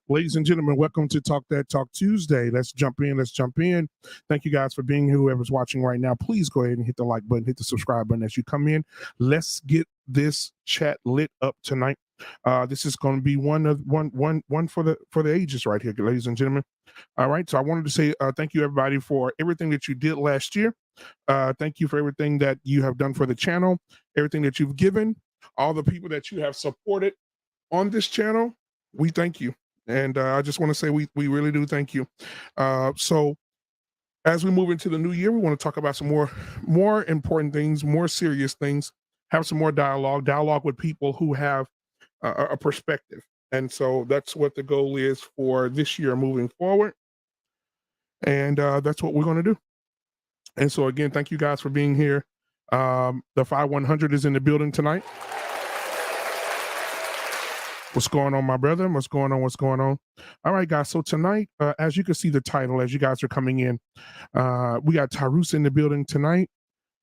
Ladies and gentlemen, welcome to Talk That Talk Tuesday. Let's jump in. Let's jump in. Thank you guys for being here. Whoever's watching right now, please go ahead and hit the like button, hit the subscribe button as you come in. Let's get this chat lit up tonight. This is going to be one for the ages right here, ladies and gentlemen. All right. So I wanted to say thank you everybody for everything that you did last year. Thank you for everything that you have done for the channel, everything that you've given, all the people that you have supported on this channel. We thank you. And I just want to say we really do thank you. So as we move into the new year, we want to talk about some more important things, more serious things, have some more dialogue with people who have a perspective. And so that's what the goal is for this year moving forward. And that's what we're going to do. And so again, thank you guys for being here. The 5100 is in the building tonight. What's going on, my brother? What's going on? All right, guys. So tonight, as you can see the title, as you guys are coming in, we got Tyrus in the building tonight.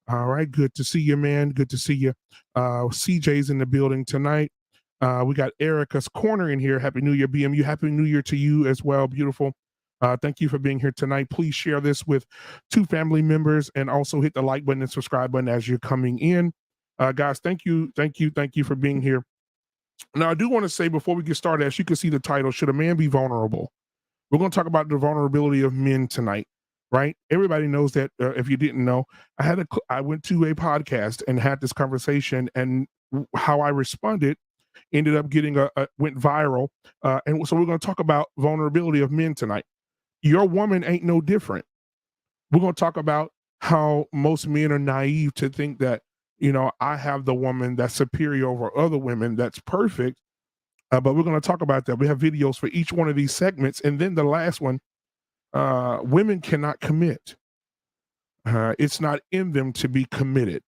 All right, good to see you, man. Good to see you. CJ's in the building tonight. We got Erica's Corner in here. Happy New Year, BMU. Happy New Year to you as well. Beautiful. Thank you for being here tonight. Please share this with 2 family members and also hit the like button and subscribe button as you're coming in. Guys, thank you for being here. Now, I do want to say before we get started, as you can see the title, Should a Man Be Vulnerable? We're going to talk about the vulnerability of men tonight, right? Everybody knows that. If you didn't know, I went to a podcast and had this conversation, and how I responded ended up went viral. And so we're going to talk about vulnerability of men tonight. Your woman ain't no different. We're going to talk about how most men are naive to think that, I have the woman that's superior over other women that's perfect. But we're going to talk about that. We have videos for each one of these segments. And then the last one, women cannot commit. It's not in them to be committed.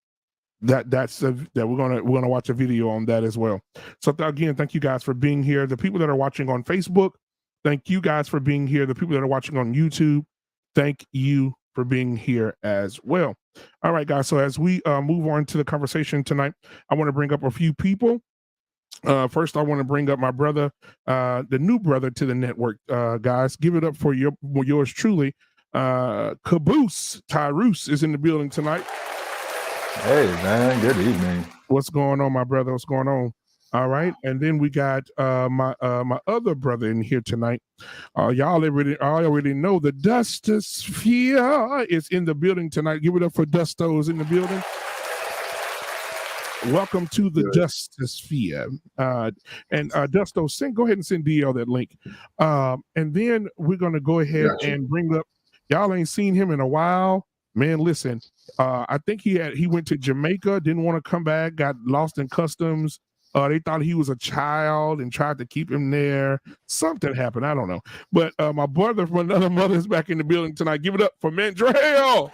We're going to watch a video on that as well. So again, thank you guys for being here. The people that are watching on Facebook, thank you guys for being here. The people that are watching on YouTube, thank you for being here as well. All right, guys. So as we move on to the conversation tonight, I want to bring up a few people. First, I want to bring up my brother, the new brother to the network. Guys, give it up for yours truly. Caboose Tyrus is in the building tonight. Hey, man. Good evening. What's going on, my brother? What's going on? All right. And then we got my other brother in here tonight. Y'all already know the Dustosphere is in the building tonight. Give it up for Dusto's in the building. Welcome to the Dustosphere. And Dusto, go ahead and send DL that link. And then we're going to go ahead and bring up, y'all ain't seen him in a while. Man, listen, I think he went to Jamaica, didn't want to come back, got lost in customs. They thought he was a child and tried to keep him there. Something happened. I don't know. But my brother from another mother is back in the building tonight. Give it up for Mandrell.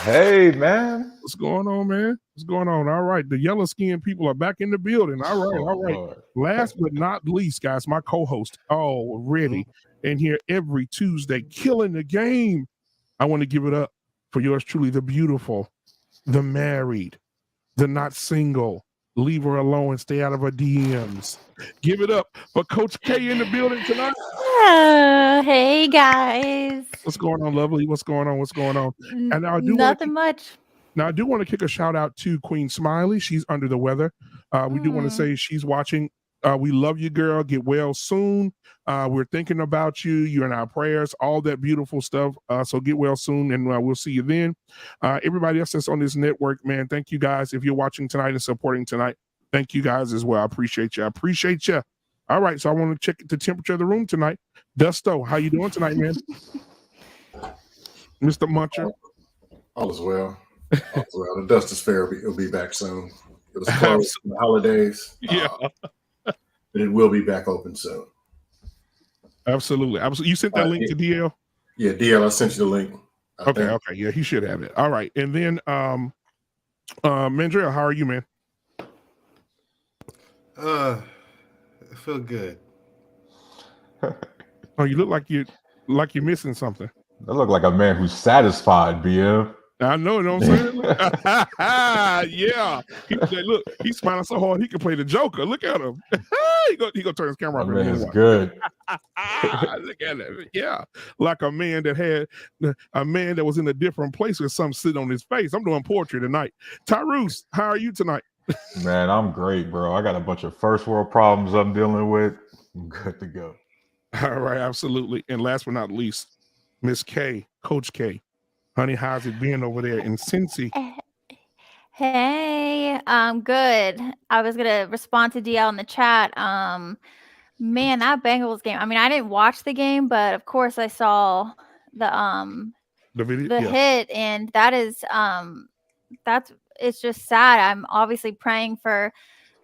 Hey, man. What's going on, man? What's going on? All right. The yellow skinned people are back in the building. All right. Lord. Last but not least, guys, my co-host already in here every Tuesday, killing the game. I want to give it up for yours truly, the beautiful, the married, the not single. Leave her alone and stay out of her DMs. Give it up for Coach K in the building tonight. Hey guys. What's going on, lovely? What's going on? And now Nothing much. Now I do want to kick a shout out to Queen Smiley. She's under the weather. We do want to say she's watching. We love you, girl. Get well soon. We're thinking about you. You're in our prayers, all that beautiful stuff. So get well soon, and we'll see you then. Everybody else that's on this network, man, thank you guys. If you're watching tonight and supporting tonight, thank you guys as well. I appreciate you. All right, so I want to check the temperature of the room tonight. Dusto, how you doing tonight, man? Mr. Muncher? All is well. The Dustosphere will be back soon. It was closed for the holidays. Yeah. But it will be back open soon. Absolutely. You sent that link to DL? Yeah, DL, I sent you the link. Okay. Yeah, he should have it. All right. And then Mandrell, how are you, man? I feel good. Oh, you look like you're missing something. That look like a man who's satisfied, BM. I know what I'm saying. Yeah. Look, he's smiling so hard he can play the Joker. Look at him. he gonna turn his camera I off. mean, in a it's minute. good. Look at it. Yeah. Like a man that was in a different place with something sitting on his face. I'm doing poetry tonight. Tyrus, how are you tonight? Man, I'm great, bro. I got a bunch of first world problems I'm dealing with. I'm good to go. All right, absolutely. And last but not least, Miss K, Coach K. Honey, how's it been over there in Cincy? Hey, good. I was gonna respond to DL in the chat. Man, that Bengals game. I mean, I didn't watch the game, but of course I saw the video, the hit, and that is it's just sad. I'm obviously praying for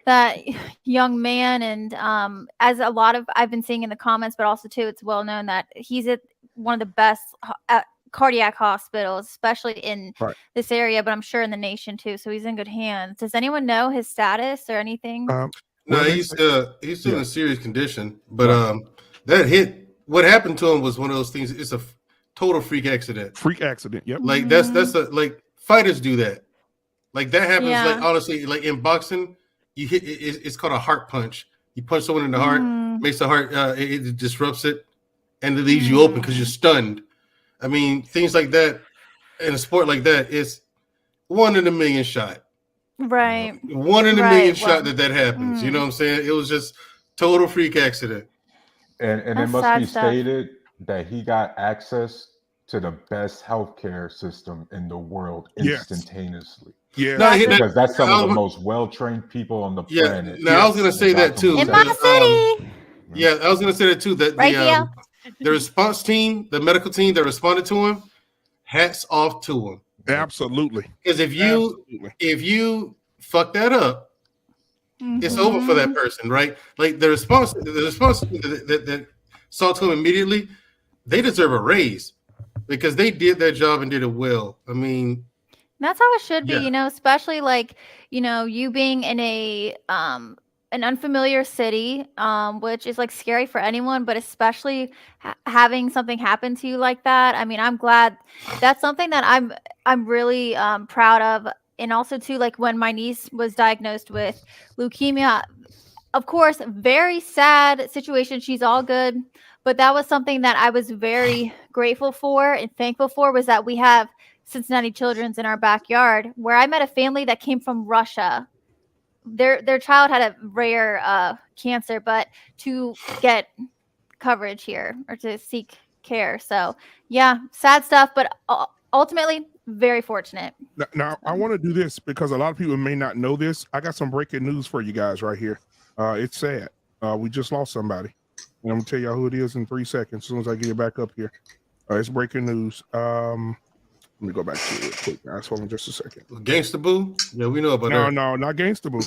that young man, and as a lot of I've been seeing in the comments, but also too, it's well known that he's at one of the best cardiac hospitals, especially in this area, but I'm sure in the nation too. So he's in good hands. Does anyone know his status or anything? No, he's still in a serious condition. But that hit, what happened to him was one of those things. It's a total freak accident. Freak accident. Yep. Like that's like fighters do that. Like that happens. Like honestly, like in boxing, you hit. It's called a heart punch. You punch someone in the heart, makes the heart. It disrupts it, and it leaves you open because you're stunned. I mean, things like that in a sport like that is 1 in a million shot. Right. 1 in a million shot that happens. You know what I'm saying? It was just total freak accident. And it must be stated that he got access to the best healthcare system in the world instantaneously. Yeah, because that's some of the most well-trained people on the planet. Now I was going to say that too. In my city. Yeah, I was going to say that too. That the response team, the medical team that responded to him, hats off to him. Absolutely. Because if you fuck that up, it's over for that person, right? Like the response that saw to him immediately, they deserve a raise because they did their job and did it well. I mean, that's how it should be, you know, especially like, you know, you being in a an unfamiliar city, which is like scary for anyone, but especially having something happen to you like that. I mean, I'm glad that's something that I'm really proud of. And also too, like when my niece was diagnosed with leukemia, of course, very sad situation. She's all good. But that was something that I was very grateful for and thankful for, was that we have Cincinnati Children's in our backyard, where I met a family that came from Russia. Their child had a rare cancer, but to get coverage here or to seek care. So yeah, sad stuff, but ultimately very fortunate. Now I want to do this because a lot of people may not know this. I got some breaking news for you guys right here. It's sad. We just lost somebody. And I'm gonna tell y'all who it is in 3 seconds as soon as I get it back up here. It's breaking news. Let me go back to it real quick, guys. Hold on just a second. Gangsta Boo? Yeah, we know about that. No, not Gangsta Boo.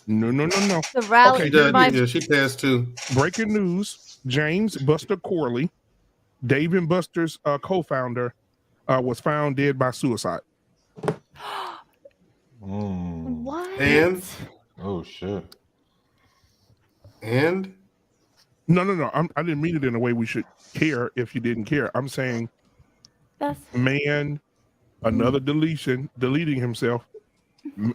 No. The rally. Okay, she passed too. Breaking news: James Buster Corley, Dave and Buster's co-founder, was found dead by suicide. What? And oh shit. And no. I didn't mean it in a way we should care if you didn't care. I'm saying, another deleting himself,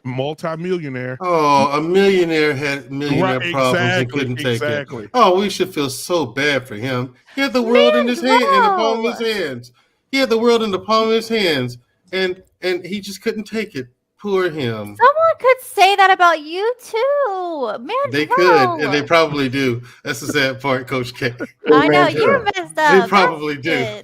multi-millionaire. Oh, a millionaire had millionaire problems and couldn't take it. Oh, we should feel so bad for him. He had the world in his hand, in the palm of his hands. He had the world in the palm of his hands, and he just couldn't take it. Poor him. Someone could say that about you too, man. They could, and they probably do. That's the sad part, Coach K. I know you're messed up. They probably do.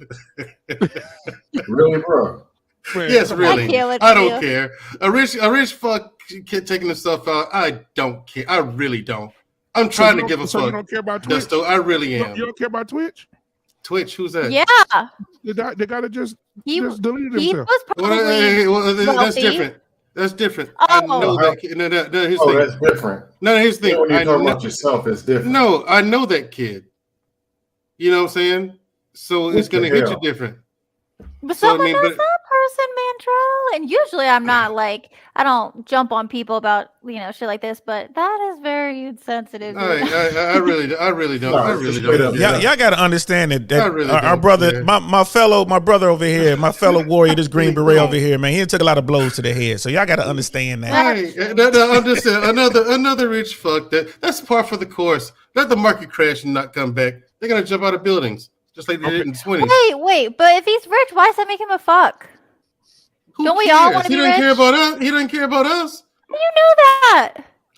Really, bro? Yes, really. I don't care. A rich fuck kid taking himself out. I don't care. I really don't. I'm trying to give a fuck. You don't care about Twitch? Justo, I really am. You don't care about Twitch? Twitch, who's that? Yeah. The guy that just deleted himself. He was probably that's different. That's different. Oh. I know that kid. No, his thing. That's different. No, his thing. When you talk about yourself, it's different. No, I know that kid. You know what I'm saying? So it's going to hit you different. But someone knows that person, man. Mandrell. And usually I'm not like, I don't jump on people about, shit like this, but that is very insensitive. I really don't. No, I it's really straight don't. up. Y'all got to understand that really our don't, brother, man. my brother over here, my fellow warrior, this Green Beret over here, man, he took a lot of blows to the head. So y'all got to understand that. Hey, I'm just saying, another rich fuck. That's par for the course. Let the market crash and not come back. They're gonna jump out of buildings just like they did in the 20s. Wait, but if he's rich, why does that make him a fuck? Who Don't we cares? all want to be rich? He doesn't care about us. He doesn't care about us. You know that.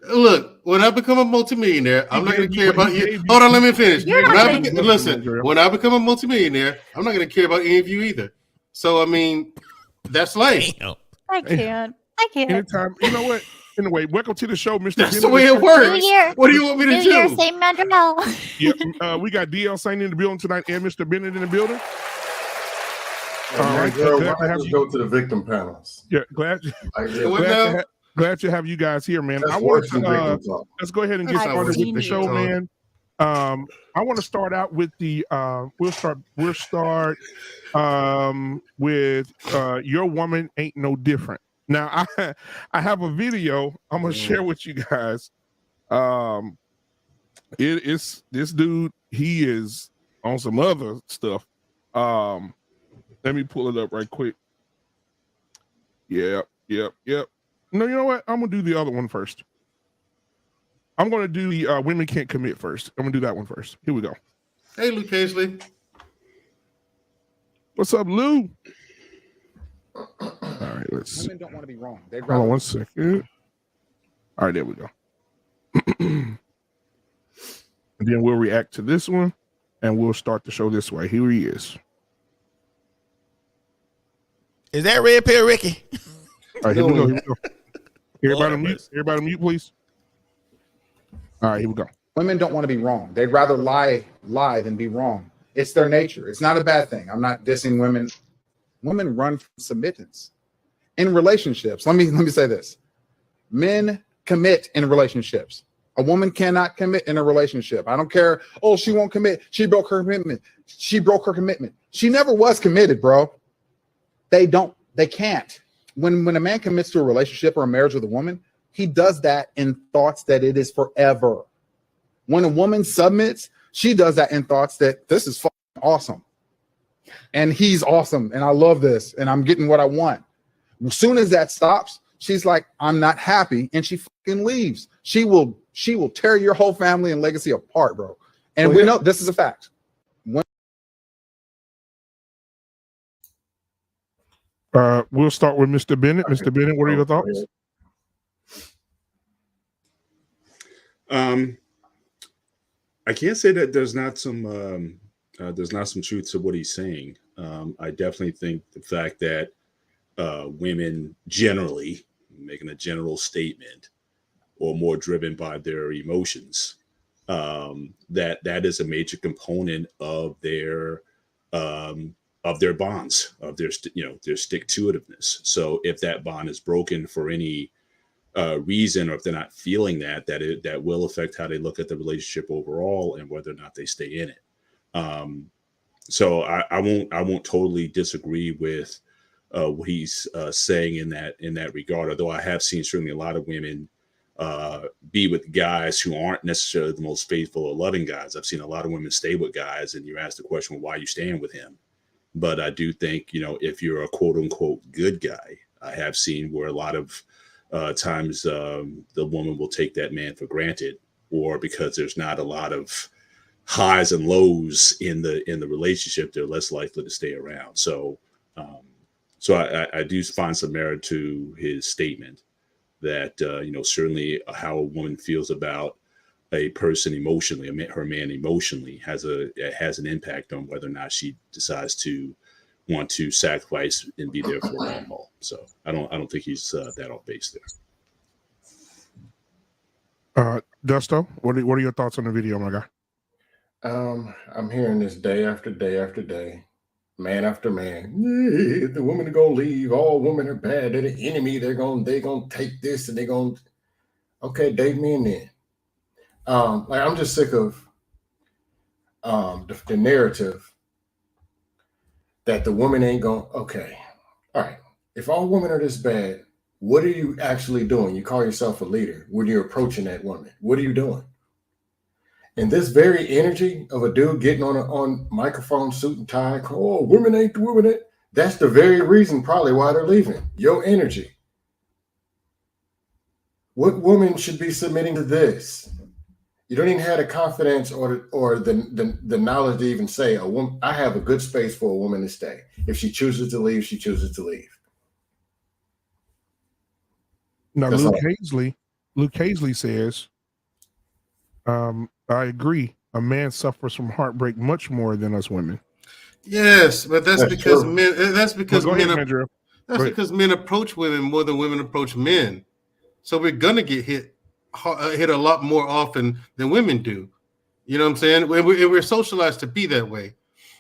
Look, when I become a multimillionaire, I'm not going to care about you. Hold on, let me finish. When I become a multimillionaire, I'm not going to care about any of you either. So, I mean, that's life. I can't. Anytime, you know what? Anyway, welcome to the show, Mr. That's the way it works. What do you want me to New do? Year, St. Mandrell. Yeah, we got DL Saint in the building tonight and Mr. Bennett in the building. All right, glad why to have not you. go to the victim panels? Yeah, glad to have you guys here, man. Let's I want watch the to victim talk. let's go ahead and get That's started how with the show, man. I want to start out with the we'll start with Your Woman Ain't No Different. Now I have a video I'm gonna share with you guys. It's this dude, he is on some other stuff. Let me pull it up right quick. Yep. No, you know what? I'm gonna do the other one first. I'm gonna do the Women Can't Commit first. I'm gonna do that one first. Here we go. Hey, Luke Casely. What's up, Lou? All right, let's see. Women don't want to be wrong. They'd Hold rather on 1 second. All right, there we go. And then we'll react to this one, and we'll start the show this way. Here he is. Is that Red Pill Ricky? All right, here we go. Everybody mute, please. All right, here we go. women don't want to be wrong. They'd rather lie than be wrong. It's their nature. It's not a bad thing. I'm not dissing women. Women run from submittance in relationships. Let me say this. Men commit in relationships. A woman cannot commit in a relationship. I don't care. Oh, she won't commit. She broke her commitment. She broke her commitment. She never was committed, bro. They can't. When a man commits to a relationship or a marriage with a woman, he does that in thoughts that it is forever. When a woman submits, she does that in thoughts that this is fucking awesome. And he's awesome. And I love this. And I'm getting what I want. As soon as that stops, she's like, I'm not happy. And she fucking leaves. She will tear your whole family and legacy apart, bro. And we know this is a fact. We'll start with Mr. Bennett. Mr. Bennett, what are your thoughts? I can't say that there's not some truth to what he's saying. I definitely think the fact that women generally, making a general statement, or more driven by their emotions, that is a major component of their bonds, of their stick-to-itiveness. So if that bond is broken for any reason, or if they're not feeling that will affect how they look at the relationship overall and whether or not they stay in it. So I won't totally disagree with what he's saying in that regard. Although I have seen certainly a lot of women be with guys who aren't necessarily the most faithful or loving guys. I've seen a lot of women stay with guys, and you ask the question, well, why are you staying with him? But I do think, if you're a quote unquote good guy, I have seen where a lot of times the woman will take that man for granted, or because there's not a lot of highs and lows in the relationship, they're less likely to stay around. So I do find some merit to his statement that certainly how a woman feels about a person emotionally, her man emotionally, has an impact on whether or not she decides to want to sacrifice and be there for the long haul. So I don't think he's that off base there. Dusto, what are your thoughts on the video, my guy? I'm hearing this day after day after day, man after man. Yeah, the women are gonna leave. All women are bad. They're the enemy. They're gonna take this and they're gonna. Okay, date me in then. I'm just sick of the narrative that the woman ain't going. Okay, all right. if all women are this bad, what are you actually doing? You call yourself a leader when you're approaching that woman. What are you doing? And this very energy of a dude getting on microphone, suit and tie, oh, women ain't the women. That's the very reason probably why they're leaving. Your energy. What woman should be submitting to this? You don't even have the confidence or the knowledge to even say, a woman, I have a good space for a woman to stay. If she chooses to leave, she chooses to leave. Now, That's Luke Hazley says, I agree. A man suffers from heartbreak much more than us women. Yes, but that's because true. men. That's because Well, go men. ahead, Andrew. That's because men approach women more than women approach men. So we're gonna get hit a lot more often than women do. You know what I'm saying? We're socialized to be that way.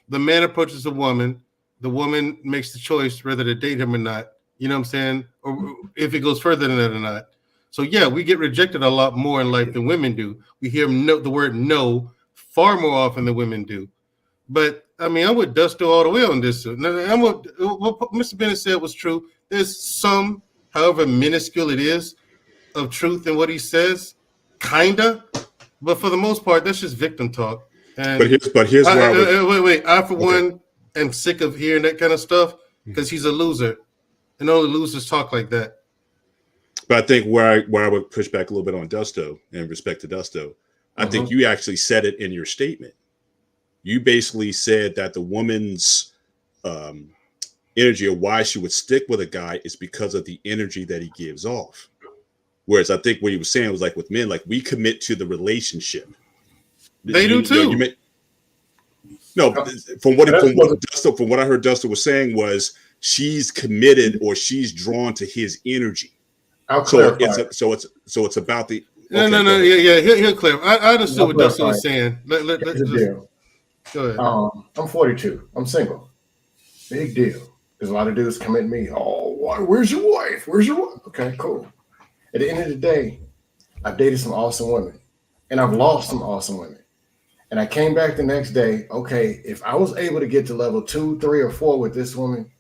The man approaches a woman. The woman makes the choice whether to date him or not. You know what I'm saying? Or if it goes further than that or not. So yeah, we get rejected a lot more in life than women do. We hear the word no far more often than women do. But I mean, I'm with Dusto all the way on this. What Mr. Bennett said was true. There's some, however minuscule it is, of truth in what he says, kinda. But for the most part, that's just victim talk. And but here's where wait. I for one am sick of hearing that kind of stuff because he's a loser, and only losers talk like that. But I think where I would push back a little bit on Dusto, in respect to Dusto, I think you actually said it in your statement. You basically said that the woman's energy, or why she would stick with a guy, is because of the energy that he gives off. Whereas I think what he was saying was like with men, like we commit to the relationship. They do too. From what I heard Dusto was saying was she's committed or she's drawn to his energy. So it's about the He'll clarify. I understood what Dusto was saying. Go ahead. I'm 42. I'm single. Big deal. There's a lot of dudes come at me. Oh, where's your wife? Where's your wife? Okay, cool. At the end of the day, I've dated some awesome women, and I've lost some awesome women. And I came back the next day. Okay, if I was able to get to level 2, 3, or 4 with this woman,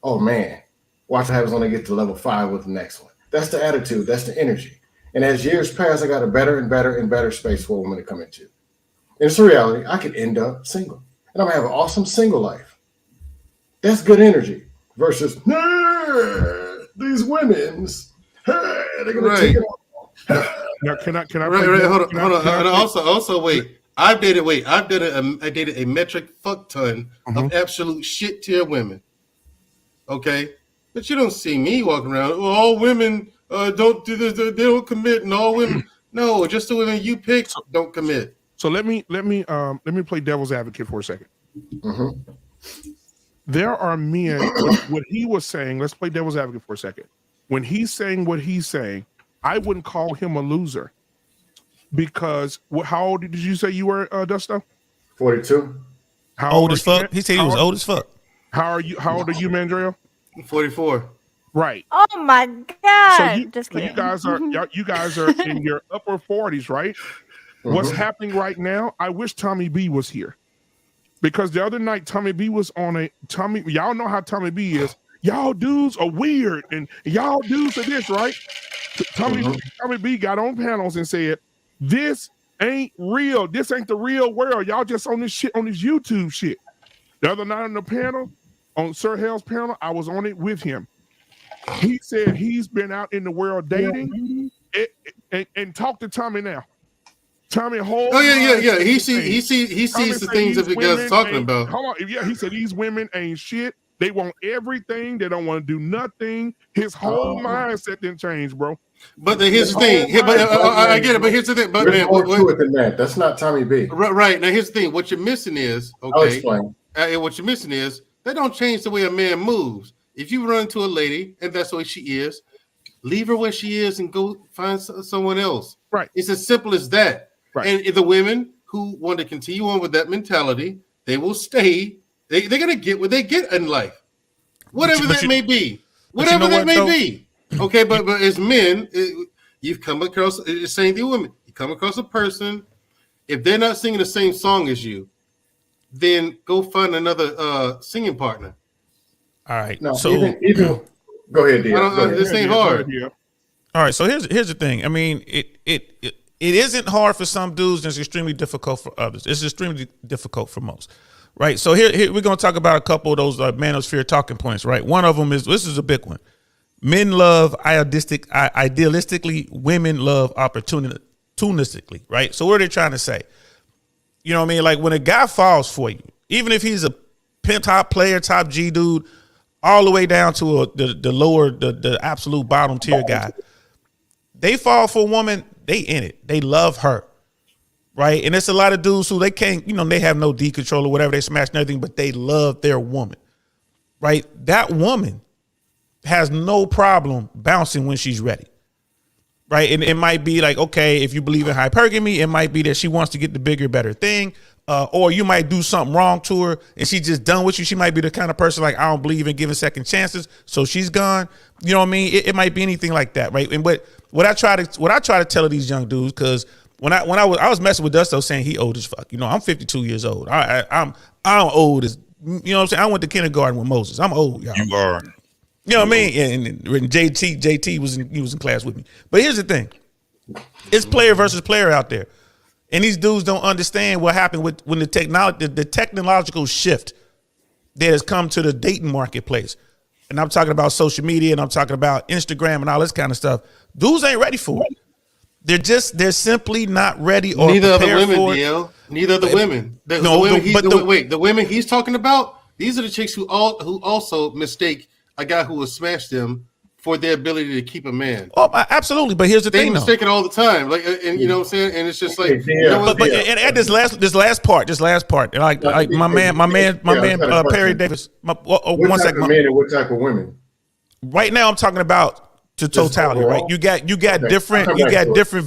oh man, watch I was only get to level 5 with the next one. That's the attitude. That's the energy. And as years pass, I got a better and better and better space for a woman to come into. And it's a reality. I could end up single, and I'm gonna have an awesome single life. That's good energy versus these women's. Hey, they're gonna take it off. Now, can I hold on. Also, wait. I dated a metric fuck ton of absolute shit tier women. Okay, but you don't see me walking around. Oh, all women don't do this. They don't commit, and all women. No, just the women you pick don't commit. So let me play devil's advocate for a second. There are men. What he was saying. Let's play devil's advocate for a second. When he's saying what he's saying, I wouldn't call him a loser because how old did you say you were, Dusto? 42. How old as fuck? He said he was old as fuck. How old are you, Mandrell? 44. Right. Oh my God! So you guys are in your upper 40s, right? What's happening right now? I wish Tommy B was here because the other night Tommy B was on y'all know how Tommy B is. Y'all dudes are weird and y'all dudes are this, right? Tommy B got on panels and said, this ain't real. This ain't the real world. Y'all just on this shit, on this YouTube shit. The other night on the panel, on Sir Hell's panel, I was on it with him. He said he's been out in the world dating and talk to Tommy now. Tommy Hall. Oh yeah. He sees the things that the guy's talking about. Hold on. Yeah, he said these women ain't shit. They want everything. They don't want to do nothing. His whole mindset didn't change, bro. But here's the thing. I get it. But here's the thing. But man, that's not Tommy B. Right now, here's the thing. What you're missing is I'll explain. What you're missing is they don't change the way a man moves. If you run into a lady and that's the way she is, leave her where she is and go find someone else. Right. It's as simple as that. Right. And the women who want to continue on with that mentality, they will stay. They're gonna get what they get in life, whatever that may be. Whatever that may be. Okay, but as men, you've come across the same thing with women. You come across a person, if they're not singing the same song as you, then go find another singing partner. All right. No, so even Go ahead, Dion. Go ahead. This ain't hard. All right, so here's the thing. I mean, it isn't hard for some dudes, and it's extremely difficult for others. It's extremely difficult for most, right? So here we're gonna talk about a couple of those manosphere talking points, right? One of them is, this is a big one. Men love idealistically, women love opportunistically, right? So what are they trying to say? You know what I mean? Like when a guy falls for you, even if he's a top player, top G dude, all the way down to the lower, the absolute bottom tier guy, they fall for a woman, they in it. They love her, right? And it's a lot of dudes who they can't, they have no D control or whatever, they smash and everything, but they love their woman, right? That woman has no problem bouncing when she's ready, right? And it might be like, okay, if you believe in hypergamy, it might be that she wants to get the bigger, better thing. Or you might do something wrong to her and she's just done with you. She might be the kind of person like, I don't believe in giving second chances, so she's gone. You know what I mean? It might be anything like that, right? And what I try to tell these young dudes, because when I was messing with Dusto saying he old as fuck. I'm 52 years old. I'm old as, you know what I'm saying? I went to kindergarten with Moses. I'm old, y'all. You are. You know what I mean? And JT was in class with me. But here's the thing: it's player versus player out there, and these dudes don't understand what happened when the technological shift that has come to the dating marketplace. And I'm talking about social media, and I'm talking about Instagram and all this kind of stuff. Dudes ain't ready for it. They're simply not ready or neither are the prepared women, for it. DL. Neither are the women. The women he's talking about, these are the chicks who also mistake a guy who will smash them for their ability to keep a man. Oh, absolutely. But here's the thing, they mistake it all the time. Like, and you know what I'm saying? And it's just like, but at this last part, like my man, Perry Davis. What type of men and what type of women? Right now, I'm talking about to totality, right? You got different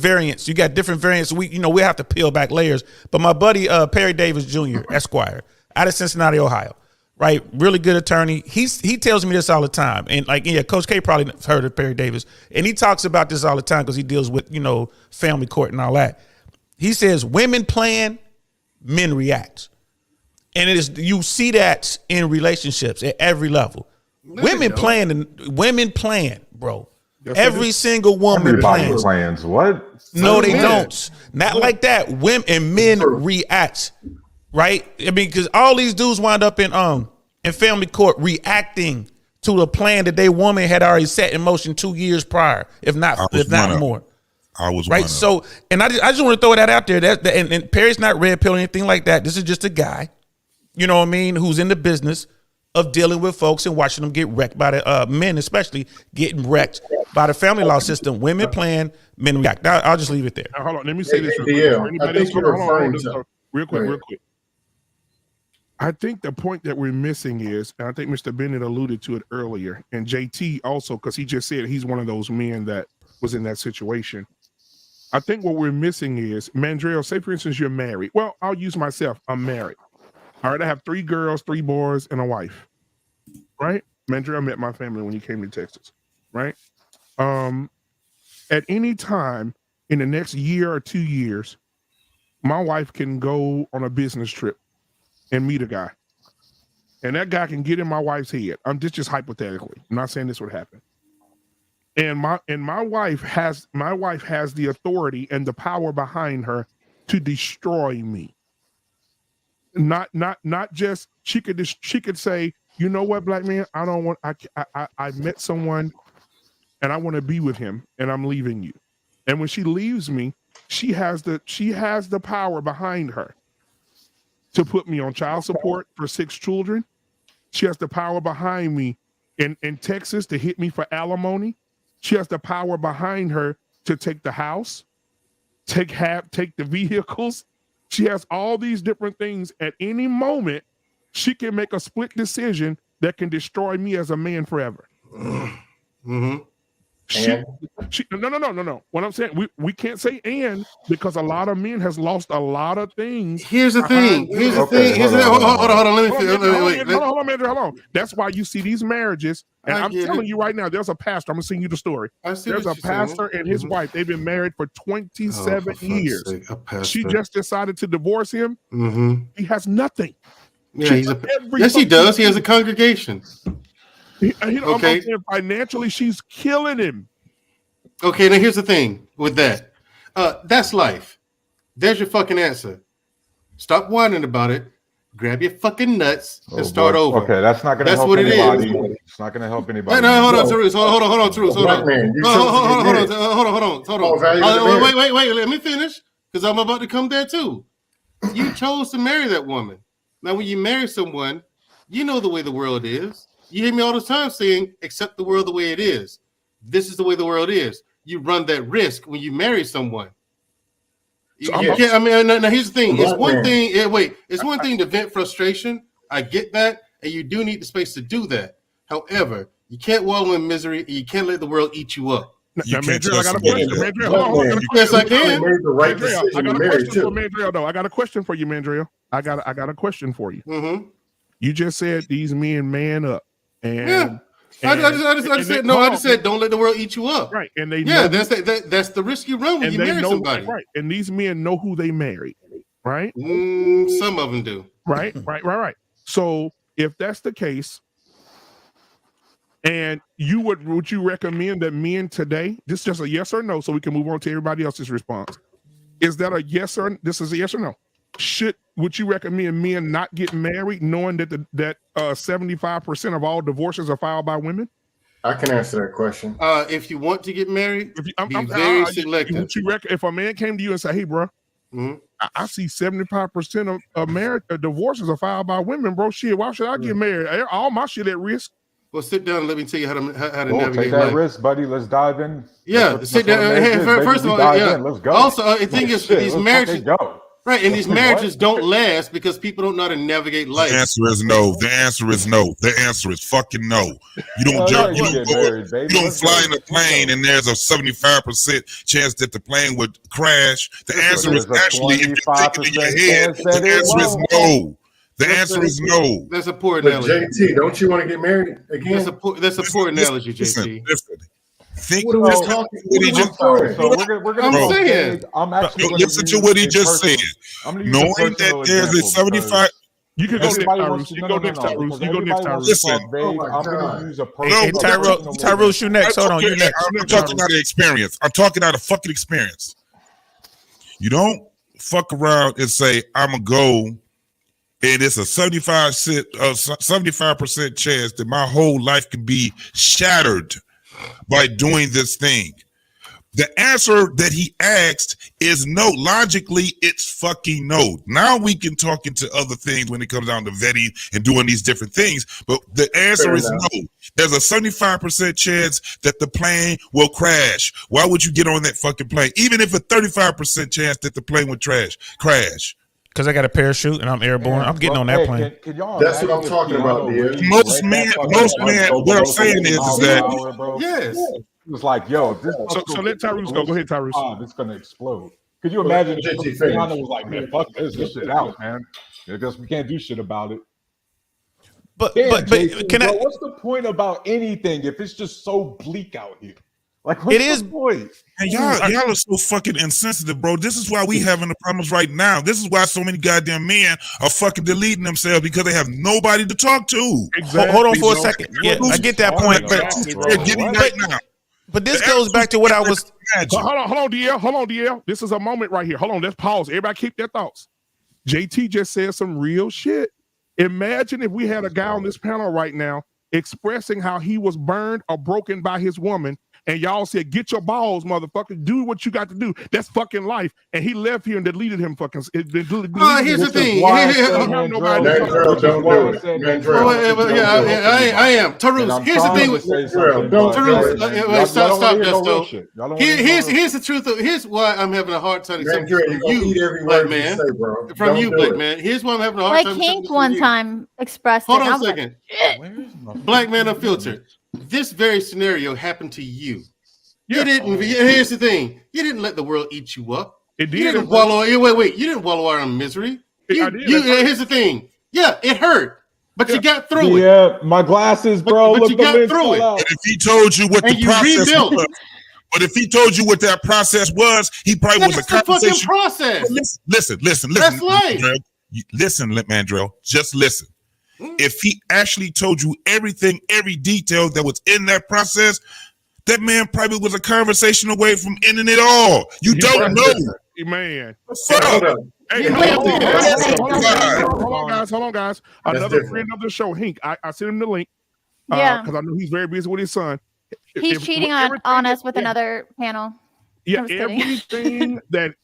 variants. You got different variants. We have to peel back layers. But my buddy Perry Davis Jr., Esquire, out of Cincinnati, Ohio. Right, really good attorney. He tells me this all the time, and Coach K probably heard of Perry Davis, and he talks about this all the time because he deals with family court and all that. He says women plan, men react, and you see that in relationships at every level. Women plan, bro. Yes, every single woman plans. What? No, they don't. Not like that. Women and men react. Right? I mean, because all these dudes wind up in family court reacting to the plan that their woman had already set in motion 2 years prior, if not more. I was right. So, and I just want to throw that out there. And Perry's not red pill or anything like that. This is just a guy, you know what I mean, who's in the business of dealing with folks and watching them get wrecked by the men, especially getting wrecked by the family law system. Women plan, men react. I'll just leave it there. Now, hold on. Let me say this real quick. I think the point that we're missing is, and I think Mr. Bennett alluded to it earlier, and JT also, because he just said he's one of those men that was in that situation. I think what we're missing is, Mandrell, say for instance, you're married. Well, I'll use myself. I'm married. All right, I have 3 girls, 3 boys, and a wife. Right? Mandrell met my family when he came to Texas. Right? At any time in the next year or 2 years, my wife can go on a business trip and meet a guy, and that guy can get in my wife's head. I'm just hypothetically. I'm not saying this would happen. And my wife has the authority and the power behind her to destroy me. Not just she could say, you know what, black man, I don't want. I met someone, and I want to be with him, and I'm leaving you. And when she leaves me, she has the power behind her to put me on child support for 6 children. She has the power behind me in Texas to hit me for alimony. She has the power behind her to take the house, take the vehicles. She has all these different things. At any moment, she can make a split decision that can destroy me as a man forever. Mm-hmm. No. What I'm saying, we can't say and, because a lot of men has lost a lot of things. Here's the thing. Hold on. Hold on. That's why you see these marriages. And I'm telling you right now, there's a pastor. I'm gonna sing you the story. There's a pastor and his wife. They've been married for 27 years. She just decided to divorce him. Mm-hmm. He has nothing. Yeah, yes, he does. He has a congregation. Okay. I'm saying financially, she's killing him. Okay, now here's the thing with that. That's life. There's your fucking answer. Stop whining about it. Grab your fucking nuts and start over. Okay, that's not going to help what anybody. it is. It's not going to help anybody. No, hold on, Terus. Hold on, Terus. Hold on. Hold on. Wait. Let me finish, because I'm about to come there too. You chose to marry that woman. Now, when you marry someone, you know the way the world is. You hear me all the time saying, accept the world the way it is. This is the way the world is. You run that risk when you marry someone. Now here's the thing. It's one thing. It's one thing to vent frustration. I get that, and you do need the space to do that. However, you can't wallow in misery, and you can't let the world eat you up. Mandriel, I got a question. Yes, I can. I got a question for you, Mandriel. I got a question for you. Mm-hmm. You just said these men man up, and I just said don't let the world eat you up. Right, and they that's the risk you run when you marry somebody. Right, and these men know who they married. Right, some of them do. Right. So if that's the case, and would you recommend that men today? This is just a yes or no, so we can move on to everybody else's response. Is that a yes or this is a yes or no? Would you recommend men not get married, knowing that that 75% of all divorces are filed by women? I can answer that question. If you want to get married, be very selective. If a man came to you and said, "Hey, bro, I see 75% of marriage divorces are filed by women, bro. Shit, why should I get married? All my shit at risk." Well, sit down and let me tell you how to navigate take that risk, buddy. Let's dive in. Yeah, sit down. First of all, let's go. Also, the thing is, these marriages. Right, and these marriages don't last because people don't know how to navigate life. The answer is no. The answer is no. The answer is fucking no. You don't fly in a plane and there's a 75% chance that the plane would crash. The answer is actually, if you think it in your head, the answer is no. The answer is no. That's a poor analogy. JT, don't you want to get married again? That's a poor analogy, JT. Listen. Think what listen to what he just said. Listen to what he just said. Knowing that there's a 75. You can go next, Tyrus. You go next, Tyrus. You go next, Tyrus. Listen. I'm going to use a Tyrus, you next. Hold on, you next. I'm talking out of experience. I'm talking out of fucking experience. You don't fuck around and say, I'm going to go, and it's a 75% chance that my whole life can be shattered by doing this thing. The answer that he asked is no. Logically, it's fucking no. Now we can talk into other things when it comes down to vetting and doing these different things. But the answer is no. There's a 75% chance that the plane will crash. Why would you get on that fucking plane? Even if a 35% chance that the plane would crash. Because I got a parachute and I'm airborne. I'm getting on that plane. That's what I'm talking about, dude. Most men, what I'm saying is that yes. It was like, yo, this so let Tyrus go. Go ahead, Tyrus. It's gonna explode. Could you imagine if Rihanna was like, man, fuck this shit out, man. I guess we can't do shit about it. But Jason, can I? What's the point about anything if it's just so bleak out here? Like, it is. Point? And y'all are so fucking insensitive, bro. This is why we having the problems right now. This is why so many goddamn men are fucking deleting themselves, because they have nobody to talk to. Exactly. Hold on for a second. Yeah, I get that point, but this goes back to what I was. Hold on, DL. This is a moment right here. Hold on, let's pause. Everybody keep their thoughts. JT just said some real shit. Imagine if we had a guy on this panel right now expressing how he was burned or broken by his woman, and y'all said, "Get your balls, motherfucker. Do what you got to do." That's fucking life. And he left here and deleted him. Fucking. Here's the thing. I am. Tarus, here's the thing with Tarus. Stop, Justo. Here's the truth. Here's why I'm having a hard time accepting from you, black man. From you, black man. Here's why I'm having a hard time. Like Kink one time expressed. Hold on a second. Black Man Unfiltered. This very scenario happened to you. You didn't. Here's the thing: you didn't let the world eat you up. It did. You didn't wallow. Wait. You didn't wallow out in misery. Here's the thing: yeah, it hurt, but you got through it. Yeah, my glasses, bro. But you got through it. And if he told you what the process was, but if he told you what that process was, he probably was a conversation. Process. Listen. That's life. Listen, Mandriel. Just listen. if he actually told you everything, every detail that was in that process, that man probably was a conversation away from ending it all. You don't know. Man. Fuck. Hey, hold on, guys. Another friend of the show, Hink. I sent him the link. Because I know he's very busy with his son. He's cheating on us with another panel. Yeah,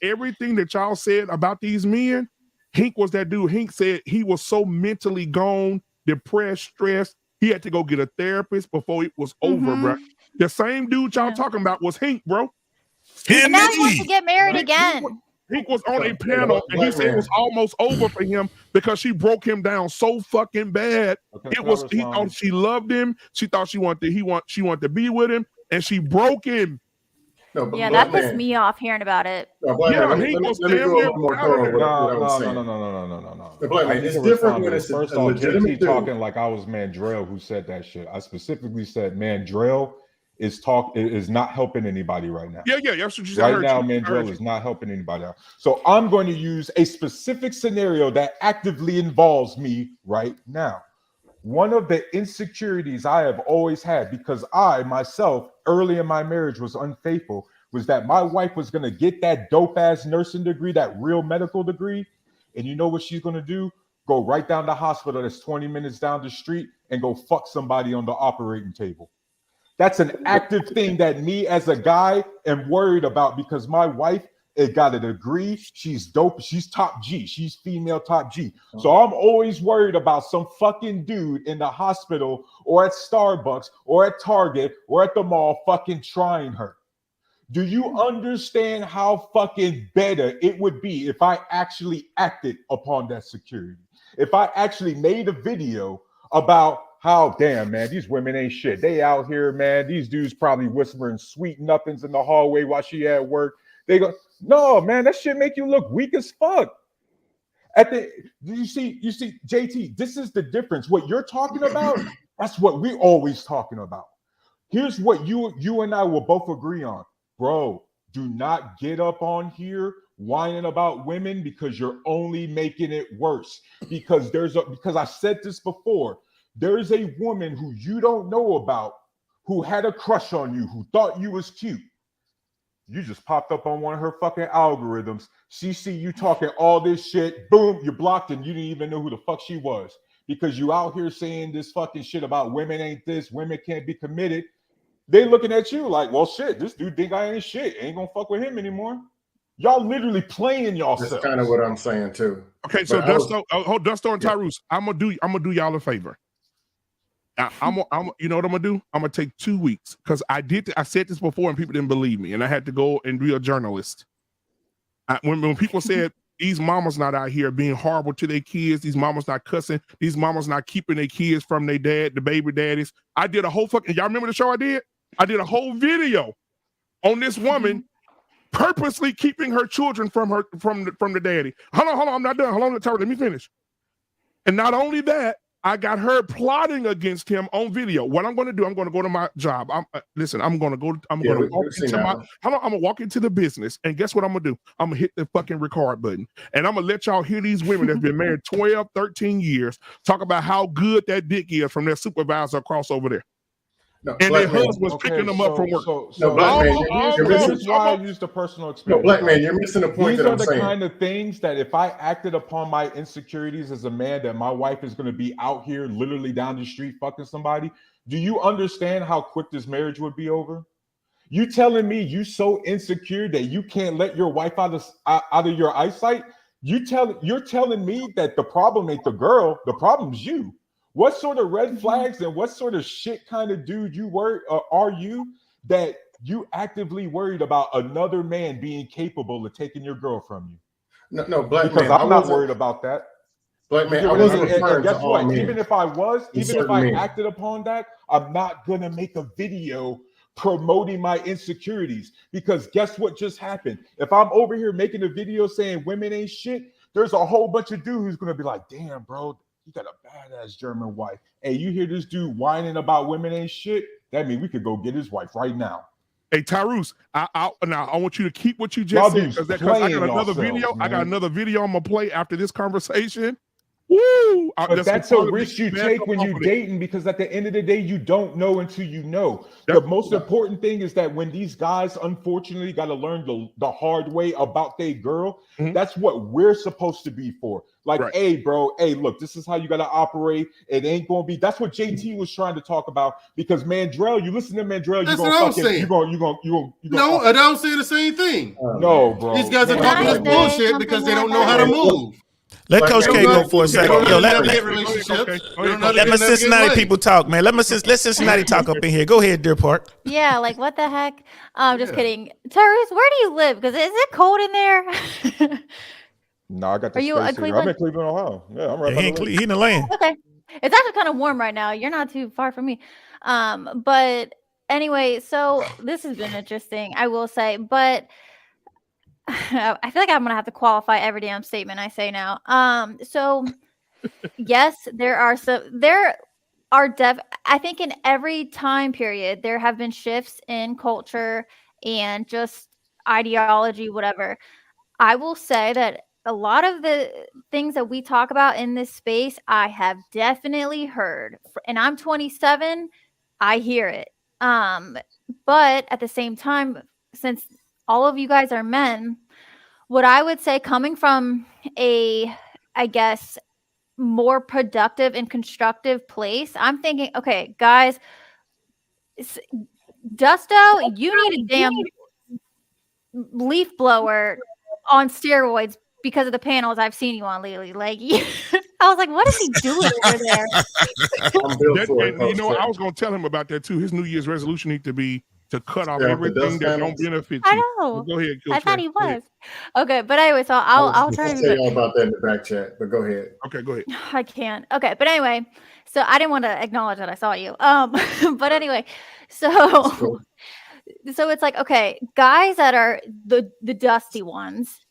everything that y'all said about these men, Hink was that dude. Hink said he was so mentally gone, depressed, stressed. He had to go get a therapist before it was over, bro. The same dude y'all talking about was Hink, bro. And now he wants to get married again. Hink was on a panel and he said it was almost over for him because she broke him down so fucking bad. He thought she loved him. She thought she wanted to be with him, and she broke him. No, that pissed me off hearing about it. No. It's different when it's first off, JT talking like I was Mandrell who said that shit. I specifically said Mandrell is not helping anybody right now. Yeah, that's what you said. Right now, Mandrell is not helping anybody out. So I'm going to use a specific scenario that actively involves me right now. One of the insecurities I have always had, because I myself early in my marriage was unfaithful, was that my wife was going to get that dope ass nursing degree, that real medical degree. And you know what she's going to do? Go right down to the hospital that's 20 minutes down the street and go fuck somebody on the operating table. That's an active thing that me as a guy am worried about, because my wife got a degree. She's dope. She's top G. She's female top G. So I'm always worried about some fucking dude in the hospital or at Starbucks or at Target or at the mall fucking trying her. Do you understand how fucking better it would be if I actually acted upon that security? If I actually made a video about how, damn, man, these women ain't shit. They out here, man. These dudes probably whispering sweet nothings in the hallway while she at work. They go, no, man, that shit make you look weak as fuck. You see, JT, this is the difference. What you're talking about, that's what we're always talking about. Here's what you and I will both agree on. Bro, do not get up on here whining about women, because you're only making it worse. Because I said this before. There's a woman who you don't know about who had a crush on you, who thought you was cute. You just popped up on one of her fucking algorithms. She see you talking all this shit. Boom, you're blocked, and you didn't even know who the fuck she was, because you out here saying this fucking shit about women ain't this, women can't be committed. They looking at you like, well, shit, this dude think I ain't shit. Ain't gonna fuck with him anymore. Y'all literally playing yourselves. That's kind of what I'm saying too. Okay, so Dusto and Tyrus, I'm gonna do y'all a favor. I'm you know what I'm gonna do? I'm gonna take 2 weeks, because I said this before and people didn't believe me, and I had to go and be a journalist. When people said these mamas not out here being horrible to their kids, these mamas not cussing, these mamas not keeping their kids from their dad, the baby daddies. I did a whole y'all remember the show I did? I did a whole video on this woman purposely keeping her children from the daddy. Hold on, I'm not done. Hold on, Tyrus, let me finish. And not only that, I got her plotting against him on video. What I'm going to do, I'm going to go to my job. I'm going to walk into the business, and guess what I'm going to do? I'm going to hit the fucking record button, and I'm going to let y'all hear these women that's been married 12, 13 years talk about how good that dick is from their supervisor across over there. No, and their husband's picking them up from work. This is why I used the personal experience. No, black man, you're missing the point. These are the kind of things that if I acted upon my insecurities as a man, that my wife is going to be out here literally down the street fucking somebody. Do you understand how quick this marriage would be over? You telling me you so insecure that you can't let your wife out of your eyesight? You're telling me that the problem ain't the girl, the problem's you. What sort of red flags and what sort of shit kind of dude are you that you actively worried about another man being capable of taking your girl from you? No, black man. Because I'm not worried about that. Black man, I wasn't referring to all men. Even if I acted upon that, I'm not gonna make a video promoting my insecurities, because guess what just happened? If I'm over here making a video saying women ain't shit, there's a whole bunch of dudes who's gonna be like, damn, bro, you got a badass German wife. Hey, you hear this dude whining about women ain't shit? That means we could go get his wife right now. Hey, Tyrus, I want you to keep what you just said, because I got another video. Man. I got another video I'm gonna play after this conversation. Woo! But that's a risk you take when you're dating, because at the end of the day, you don't know until you know. The most important thing is that when these guys unfortunately got to learn the hard way about their girl, that's what we're supposed to be for. Like, hey, bro, hey, look, this is how you got to operate. It ain't going to be. That's what JT was trying to talk about, because Mandrell, you listen to Mandrell, you're going to fucking, you're going. No, I don't say the same thing. No, bro. These guys are talking this bullshit because they don't know how to move. Let Coach K go for a second. Yo, let my Cincinnati way. people talk, man. Let Cincinnati talk up in here. Go ahead, Deer Park. Yeah, like what the heck? Just kidding. Tyrese, where do you live? Because is it cold in there? No, I got the Are you space at here. I'm in Cleveland, Ohio. Yeah, I'm right by the lake. He in the lane. Okay. It's actually kind of warm right now. You're not too far from me. But anyway, so this has been interesting, I will say. But I feel like I'm gonna have to qualify every damn statement I say now. So yes, I think in every time period there have been shifts in culture and just ideology, whatever. I will say that a lot of the things that we talk about in this space, I have definitely heard, and I'm 27. I hear it. But at the same time, since all of you guys are men, what I would say, coming from I guess, more productive and constructive place, I'm thinking, okay, guys, Dusto, you need a damn leaf blower on steroids because of the panels I've seen you on lately. Like, I was like, what is he doing over there? I was going to tell him about that too. His New Year's resolution needs to be to cut off everything that don't benefit you. I know. Go ahead, I thought he was. Okay, but anyway, so I'll try to tell y'all about that in the back chat, but go ahead. Okay, go ahead. I can't. Okay, but anyway, so I didn't want to acknowledge that I saw you. But anyway, so it's like, okay, guys that are the dusty ones,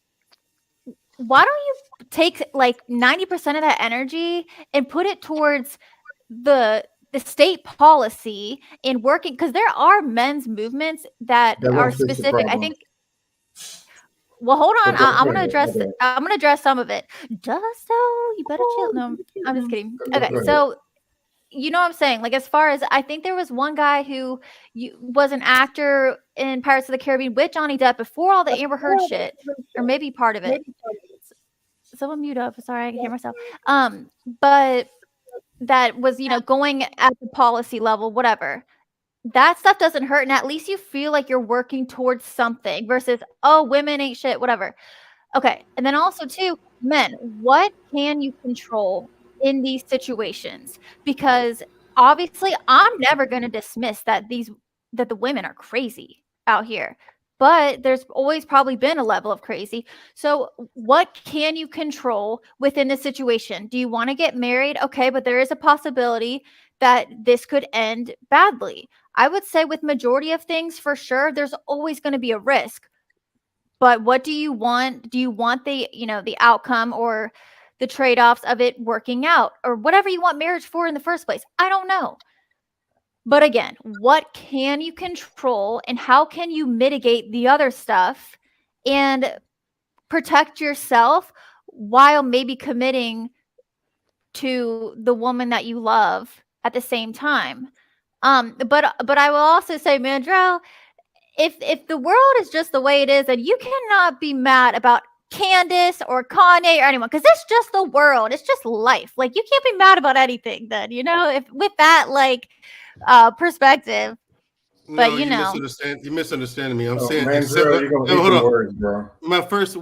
why don't you take like 90% of that energy and put it towards the state policy in working, because there are men's movements that are specific. I think. Well, hold on. I'm gonna address some of it. Dusto, you better chill. No, I'm just kidding. Okay, so you know what I'm saying? Like, as far as, I think there was one guy who was an actor in Pirates of the Caribbean with Johnny Depp before all the Amber Heard shit, or maybe part of it. Someone mute up. Sorry, I can hear myself. But that was, going at the policy level, whatever. That stuff doesn't hurt, and at least you feel like you're working towards something versus, oh, women ain't shit, whatever. Okay, and then also too, men, what can you control in these situations? Because obviously, I'm never going to dismiss that the women are crazy out here. But there's always probably been a level of crazy. So what can you control within the situation? Do you want to get married? Okay, but there is a possibility that this could end badly. I would say with majority of things, for sure, there's always going to be a risk. But what do you want? Do you want the outcome or the trade-offs of it working out, or whatever you want marriage for in the first place? I don't know. But again, what can you control and how can you mitigate the other stuff and protect yourself while maybe committing to the woman that you love at the same time? But I will also say, Mandrell, if the world is just the way it is, then you cannot be mad about Candace or Kanye or anyone, because it's just the world. It's just life. Like, you can't be mad about anything then, if with that, like, perspective. But no, you're misunderstanding me. I'm saying, hold on. Words, bro. My first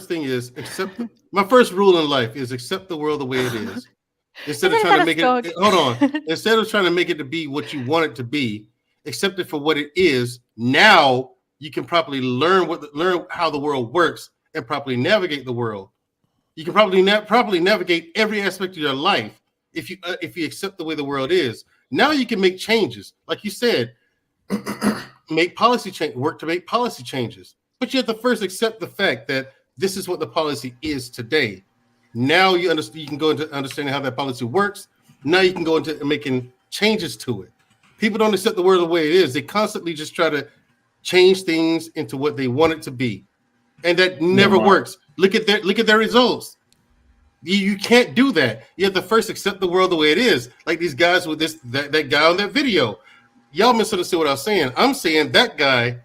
thing is my first rule in life is accept the world the way it is. Instead of trying to make it, hold on. Instead of trying to make it to be what you want it to be, accept it for what it is. Now you can properly learn how the world works and properly navigate the world. You can probably properly navigate every aspect of your life if you accept the way the world is. Now you can make changes, like you said, make policy change, work to make policy changes. But you have to first accept the fact that this is what the policy is today. Now you understand. You can go into understanding how that policy works. Now you can go into making changes to it. People don't accept the world the way it is. They constantly just try to change things into what they want it to be, and that never works. Look at their results. You can't do that. You have to first accept the world the way it is. Like these guys with that guy on that video. Y'all misunderstood what I was saying. I'm saying that guy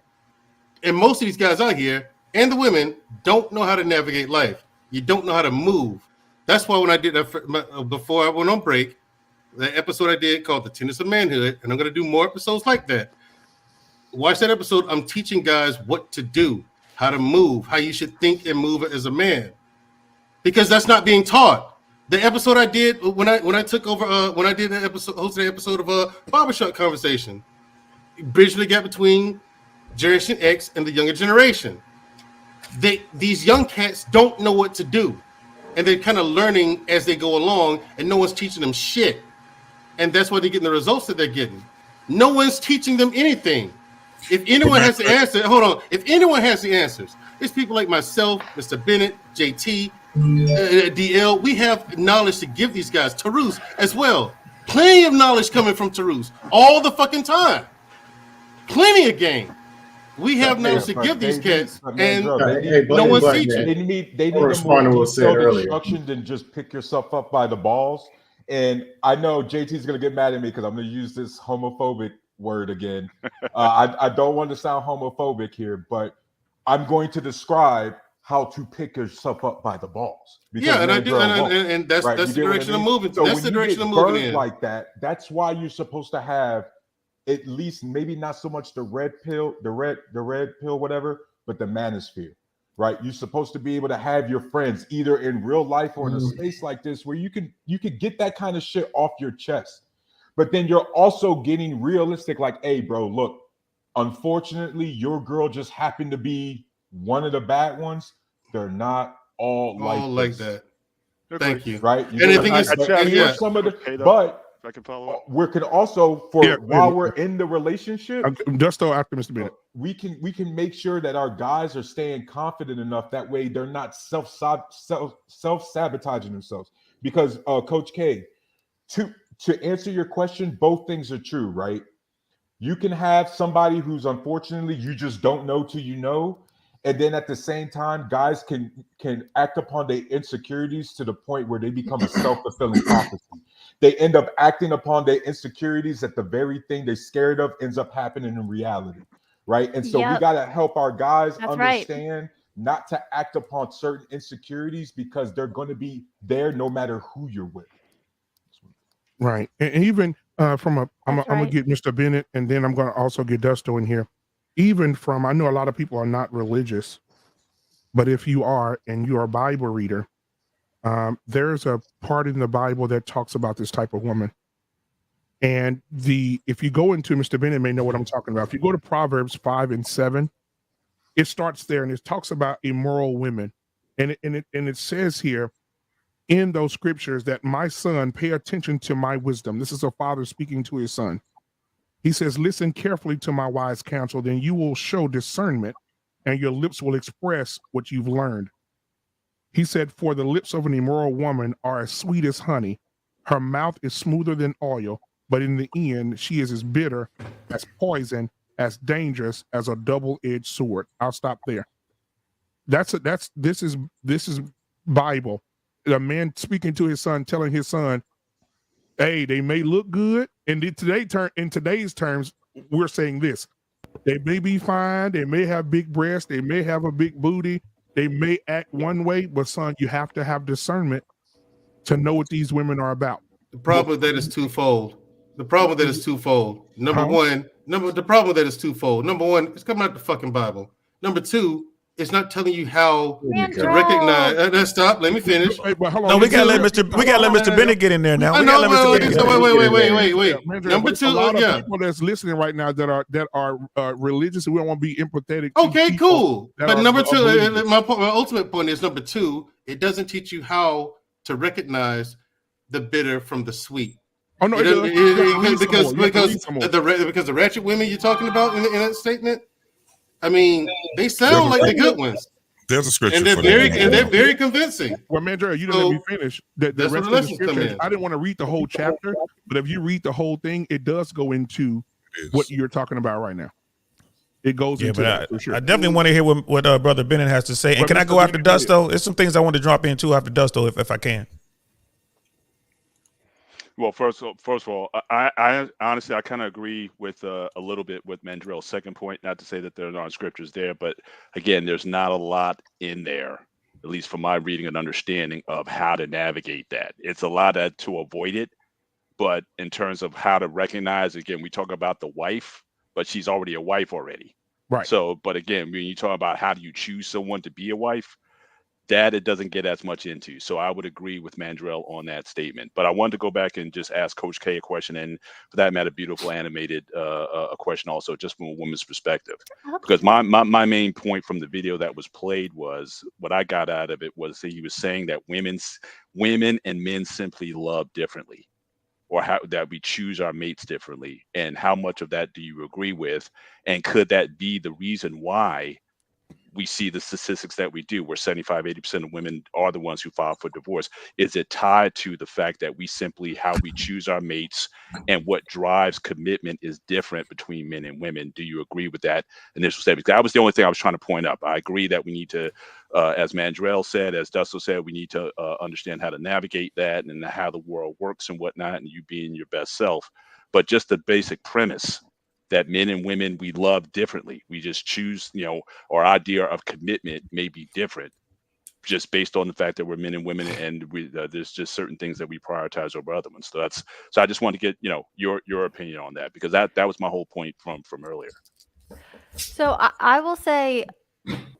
and most of these guys out here and the women don't know how to navigate life. You don't know how to move. That's why when I did that before I went on break, the episode I did called The Tenets of Manhood, and I'm going to do more episodes like that. Watch that episode. I'm teaching guys what to do, how to move, how you should think and move as a man. Because that's not being taught. The episode I did when I took over when I did an episode, hosted an episode of a barbershop conversation, bridging the gap between Generation X and the younger generation. These young cats don't know what to do, and they're kind of learning as they go along, and no one's teaching them shit, and that's why they're getting the results that they're getting. No one's teaching them anything. If anyone has the answer, hold on. If anyone has the answers, it's people like myself, Mr. Bennett, JT. DL, we have knowledge to give these guys. Tarus as well. Plenty of knowledge coming from Tarus all the fucking time. Plenty of game. We have knowledge to give these cats, and no one's teaching. They need more detailed instruction than just pick yourself up by the balls. And I know JT's gonna get mad at me because I'm gonna use this homophobic word again. I don't want to sound homophobic here, but I'm going to describe how to pick yourself up by the balls. Yeah, and I do, and that's the direction I'm moving. So that's the direction I'm moving in. Like that, that's why you're supposed to have at least maybe not so much the red pill, whatever, but the manosphere, right? You're supposed to be able to have your friends either in real life or in a space like this where you could get that kind of shit off your chest. But then you're also getting realistic, like, hey, bro, look, unfortunately, your girl just happened to be one of the bad ones. They're not all like that. Thank you. Right? And the thing is, some of the, but I can follow up. We can also, while we're in the relationship, just after Mr. Bennett, we can make sure that our guys are staying confident enough. That way, they're not self sabotaging themselves. Because Coach K, to answer your question, both things are true, right? You can have somebody who's unfortunately you just don't know till you know. And then at the same time, guys can act upon their insecurities to the point where they become a self-fulfilling prophecy. They end up acting upon their insecurities that the very thing they're scared of ends up happening in reality, right? And so we got to help our guys understand not to act upon certain insecurities because they're going to be there no matter who you're with. Right. And even I'm going to get Mr. Bennett, and then I'm going to also get Dusto in here. Even from, I know a lot of people are not religious, but if you are and you're a Bible reader, there's a part in the Bible that talks about this type of woman. And if you go into, Mr. Bennett may know what I'm talking about. If you go to Proverbs 5 and 7, it starts there and it talks about immoral women. And it says here in those scriptures that my son, pay attention to my wisdom. This is a father speaking to his son. He says, listen carefully to my wise counsel, then you will show discernment and your lips will express what you've learned. He said, for the lips of an immoral woman are as sweet as honey. Her mouth is smoother than oil, but in the end, she is as bitter as poison, as dangerous as a double-edged sword. I'll stop there. This is Bible. A man speaking to his son, telling his son, hey, they may look good. And in today's terms, we're saying this. They may be fine. They may have big breasts. They may have a big booty. They may act one way, but son, you have to have discernment to know what these women are about. The problem with that is twofold. The problem with that is twofold. Number one, it's coming out the fucking Bible. Number two, it's not telling you how to recognize. Stop. Let me finish. Wait, but hold on. No, we gotta let Mr. Bennett get in there now. Wait. Number two, a lot of people that's listening right now that are religious, and we don't want to be empathetic. Okay, cool. But number two, my ultimate point is number two. It doesn't teach you how to recognize the bitter from the sweet. Oh no, because the ratchet women you're talking about in that statement. I mean, they sound like the good ones. There's a scripture, and they're very convincing. Well, Mandra, you didn't let me finish. The rest of the scripture, I didn't want to read the whole chapter, but if you read the whole thing, it does go into what you're talking about right now. it goes Yeah, into but that for sure. I definitely want to hear what Brother Bennett has to say. And But can I Mr. go after Bennett, Dust, though? There's some things I want to drop in, too, after Dust, though, if I can. Well, first of all, I honestly I kind of agree with a little bit with Mandrell's second point. Not to say that there aren't scriptures there, but again, there's not a lot in there, at least from my reading and understanding of how to navigate that. It's a lot to avoid it, but in terms of how to recognize, again, we talk about the wife, but she's already a wife already. Right. So, but again, when you talk about how do you choose someone to be a wife, that it doesn't get as much into. So I would agree with Mandrell on that statement. But I wanted to go back and just ask Coach K a question, and for that matter, beautiful animated a question also, just from a woman's perspective. Because my main point from the video that was played was, what I got out of it was that he was saying that women and men simply love differently, or how that we choose our mates differently. And how much of that do you agree with? And could that be the reason why we see the statistics that we do, where 75-80% of women are the ones who file for divorce? Is it tied to the fact that we simply, how we choose our mates and what drives commitment is different between men and women? Do you agree with that initial statement? That was the only thing I was trying to point up. I agree that we need to, as Mandrell said, as Dusto said, we need to understand how to navigate that and how the world works and whatnot, and you being your best self. But just the basic premise that men and women, we love differently. We just choose, our idea of commitment may be different just based on the fact that we're men and women, and there's just certain things that we prioritize over other ones. So I just want to get, your opinion on that, because that was my whole point from earlier. So I will say,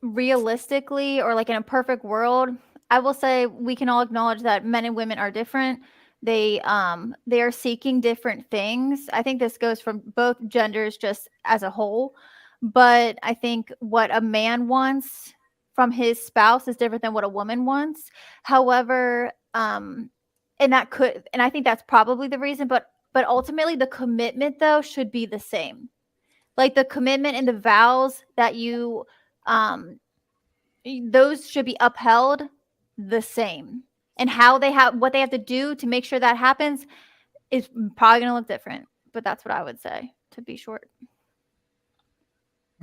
realistically, or like in a perfect world, I will say we can all acknowledge that men and women are different. They are seeking different things. I think this goes from both genders just as a whole. But I think what a man wants from his spouse is different than what a woman wants. However, and I think that's probably the reason, but ultimately the commitment, though, should be the same. Like the commitment and the vows that you those should be upheld the same. And what they have to do to make sure that happens is probably going to look different. But that's what I would say, to be short.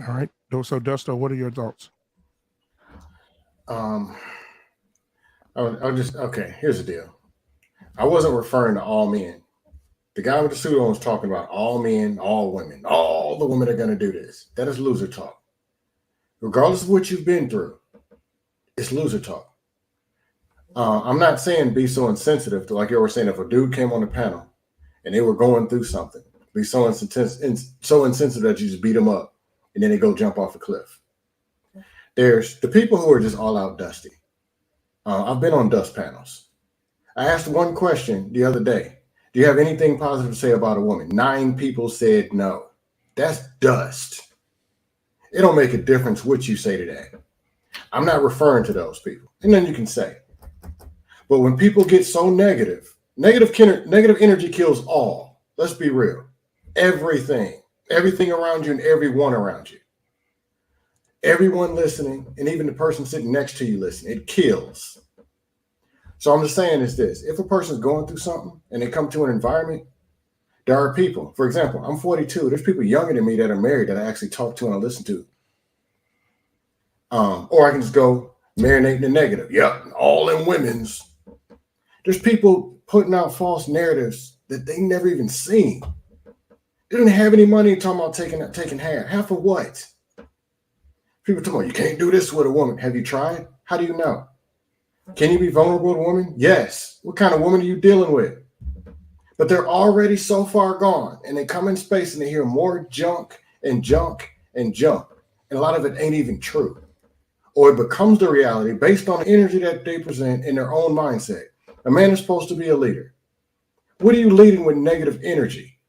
All right. So, Dusto, what are your thoughts? Okay, here's the deal. I wasn't referring to all men. The guy with the suit on was talking about all men, all women. All the women are going to do this. That is loser talk. Regardless of what you've been through, it's loser talk. I'm not saying be so insensitive to, like you were saying, if a dude came on the panel and they were going through something, be so insensitive that you just beat them up and then they go jump off a cliff. There's the people who are just all out dusty. I've been on dust panels. I asked one question the other day. Do you have anything positive to say about a woman? 9 people said no. That's dust. It don't make a difference what you say to that. I'm not referring to those people. And then you can say. But when people get so negative energy kills all. Let's be real. Everything around you and everyone around you. Everyone listening, and even the person sitting next to you listening, it kills. So I'm just saying is this: if a person's going through something and they come to an environment, there are people, for example, I'm 42. There's people younger than me that are married that I actually talk to and I listen to. Or I can just go marinate in the negative. Yep, all in women's. There's people putting out false narratives that they never even seen. They didn't have any money talking about taking half. Half of what? People talking about you can't do this with a woman. Have you tried? How do you know? Can you be vulnerable to a woman? Yes. What kind of woman are you dealing with? But they're already so far gone, and they come in space and they hear more junk and junk and junk. And a lot of it ain't even true. Or it becomes the reality based on the energy that they present in their own mindset. A man is supposed to be a leader. What are you leading with negative energy?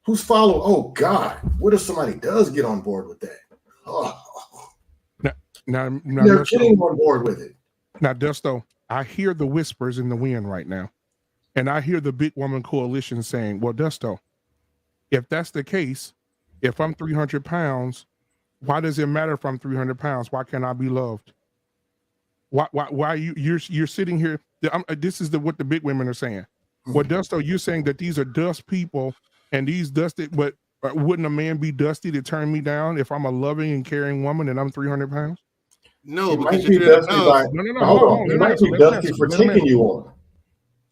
Who's following? Oh, God. What if somebody does get on board with that? Oh. Now, they're getting on board with it. Now, Dusto, I hear the whispers in the wind right now. And I hear the big woman coalition saying, well, Dusto, if that's the case, if I'm 300 pounds, why does it matter if I'm 300 pounds? Why can't I be loved? Why you're sitting here? This is what the big women are saying. Well, Dusto, you're saying that these are dust people and these dusted, but wouldn't a man be dusty to turn me down if I'm a loving and caring woman and I'm 300 pounds? No, He because might be you're dusty by, No. hold on. He Let me might answer, be let me dusty answer, for let me taking answer. you on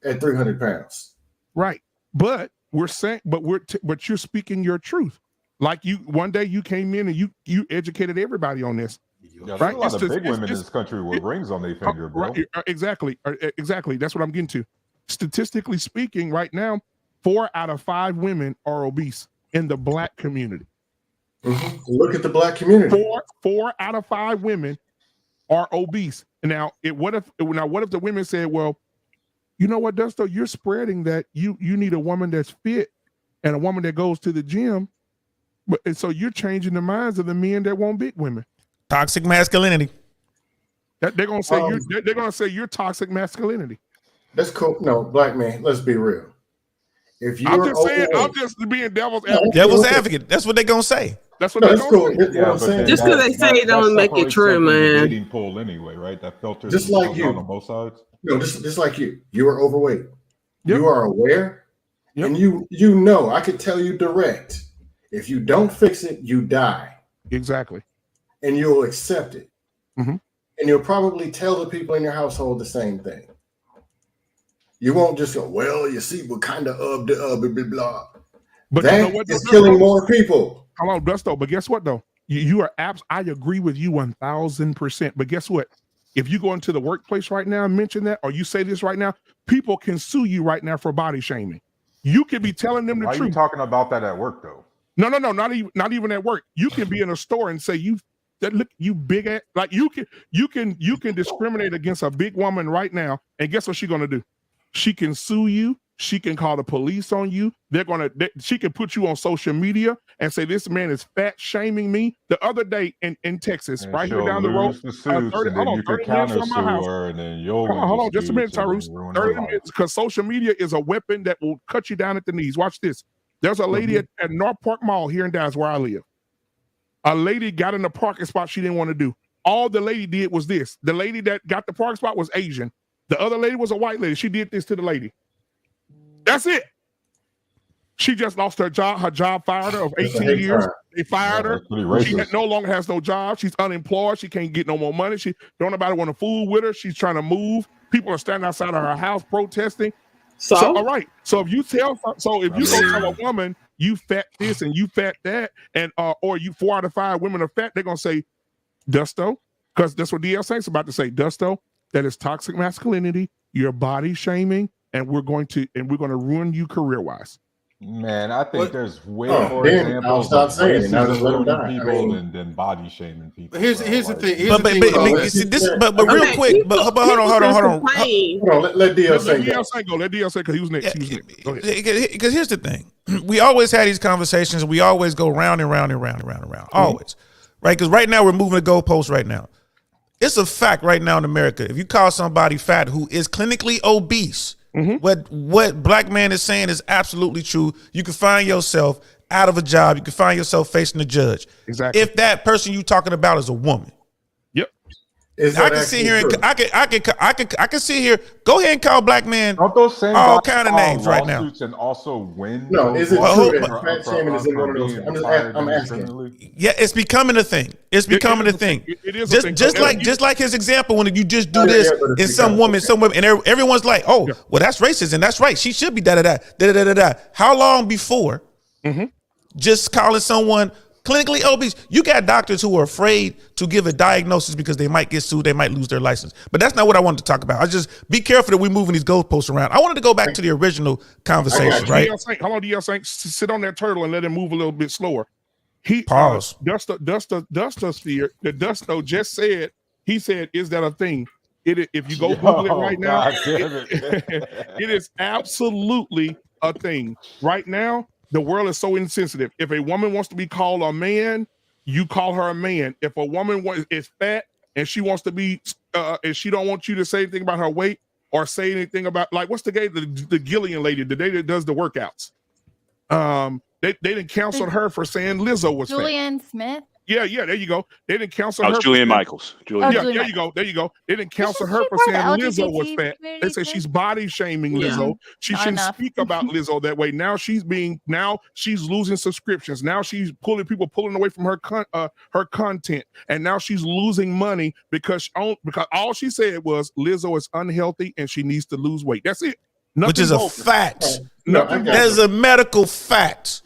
at 300 pounds. Right. But we're saying, but you're speaking your truth. Like one day you came in and you educated everybody on this. Yeah, there's Right? a lot of It's big just- women in this country with rings on their finger, bro. Right, exactly. Exactly. That's what I'm getting to. Statistically speaking, right now, 4 out of 5 women are obese in the Black community. Mhm. Look at the Black community. 4 out of 5 women are obese. Now, what if the women said, well, you know what, Dusto, you're spreading that you need a woman that's fit and a woman that goes to the gym, and so you're changing the minds of the men that want big women. Toxic masculinity. That they're gonna say they're gonna say you're toxic masculinity. That's cool. No, Black man, let's be real. If you're I'm just saying, I'm overweight- just being devil's advocate. Devil's advocate. That's what they're gonna say. That's what No, they're that's gonna cool. say. That's what I'm saying. Just 'cause they say it don't make it separates true, them from the man. dating pool anyway, right? That filters Just like themselves you. out on both sides. No, just like you are overweight. Yep. You are aware, Yep. and you know. I could tell you direct. If you don't fix it, you die, Exactly. and you'll accept it. Mhm. And you'll probably tell the people in your household the same thing. You won't just go, well, you see, what kind of blah blah blah. But That you know what? is killing more people. Hold on, Dusto. But guess what though? You are I agree with you 1,000%. But guess what? If you go into the workplace right now and mention that, or you say this right now, people can sue you right now for body shaming. You could be telling them the Why are you truth. talking about that at work though? No, not even at work. You can be in a store and say look, you big ass, like you can discriminate against a big woman right now, and guess what she's gonna do? She can sue you. She can call the police on you. She can put you on social media and say this man is fat shaming me. The other day in Texas, And right here she'll down the road, lose the suits, 30 and then you can 30 minutes counter from my sue house. her, and then you'll Hold on, just a minute, disputes and Tyrus. then ruin her 30 life. minutes, because social media is a weapon that will cut you down at the knees. Watch this. There's a lady Mm-hmm. at North Park Mall here in Dallas where I live. A lady got in the parking spot she didn't want to do. All the lady did was this. The lady that got the parking spot was Asian. The other lady was a white lady. She did this to the lady. That's it. She just lost her job. Her job fired her of That's a 18 hate years. crime. They fired her. That's pretty She racist. no longer has no job. She's unemployed. She can't get no more money. She don't nobody want to fool with her. She's trying to move. People are standing outside of her house protesting. So all right. So if you go tell a woman you fat this and you fat that, and or you 4 out of 5 women are fat, they're gonna say, Dusto, because that's what DL Saint's about to say. Dusto, that is toxic masculinity. You're body shaming, and we're going to ruin you career wise. Man, I think there's way Oh, more then I'll examples stop of saying it. Now just racism let 'em ruining die. I people mean- than body shaming people. Here's bro. the Like, thing. Here's But the thing with all but that. see, this but real Okay, quick. But hold on. Hold on, let DL Let say DL Saint go. Let DL Saint, because he was next. He was next. Go ahead. Because here's the thing, we always had these conversations. We always go round and round and round and round and round. Always, right? Because right now we're moving the goalposts. Right now, it's a fact. Right now in America, if you call somebody fat who is clinically obese, what Black man is saying is absolutely true. You can find yourself out of a job. You can find yourself facing a judge. Exactly. If that person you talking about is a woman. Yep. I can sit here and I can sit here. Go ahead and call Black man Don't those same all guys kind of file names right now. lawsuits and also win? No, those is it lawsuits true that for- fat for- shaming is in for one of those? being I'm just fired I'm asking. indiscriminately? Yeah, it's becoming a thing. It's becoming a thing. It is a thing. Just like his example when you just do Yeah, this but it's and some women, and everyone's like, oh, well, that's racist and that's right. She should be da da da da da da da. How long before just calling someone clinically obese? You got doctors who are afraid to give a diagnosis because they might get sued, they might lose their license. But that's not what I wanted to talk about. I just be careful that we're moving these goalposts around. I wanted to go back to the original conversation, right? How long do DL Saint sit on that turtle and let him move a little bit slower? Pause. Dusto just said, he said, is that a thing? If you go Google it right now, God damn it. it is absolutely a thing. Right now, the world is so insensitive. If a woman wants to be called a man, you call her a man. If a woman is fat and she wants to be, and she don't want you to say anything about her weight or say anything about, like, what's the guy, the Gillian lady, the lady that does the workouts. They didn't counsel her for saying Lizzo was fat. Julian Smith. Yeah, there you go. They didn't counsel Oh, her. it's Julian Michaels. Julian. Oh, Yeah, Julian there you go. They didn't counsel Isn't her she for part saying of the Lizzo was LGBT fat. They community said too? she's body shaming Yeah. Lizzo. She Not shouldn't enough. speak about Lizzo that way. Now she's losing subscriptions. Now she's pulling away from her content, and now she's losing money because all she said was Lizzo is unhealthy and she needs to lose weight. That's it. Nothing which is a bogus. fact. Nothing got There's a medical fact.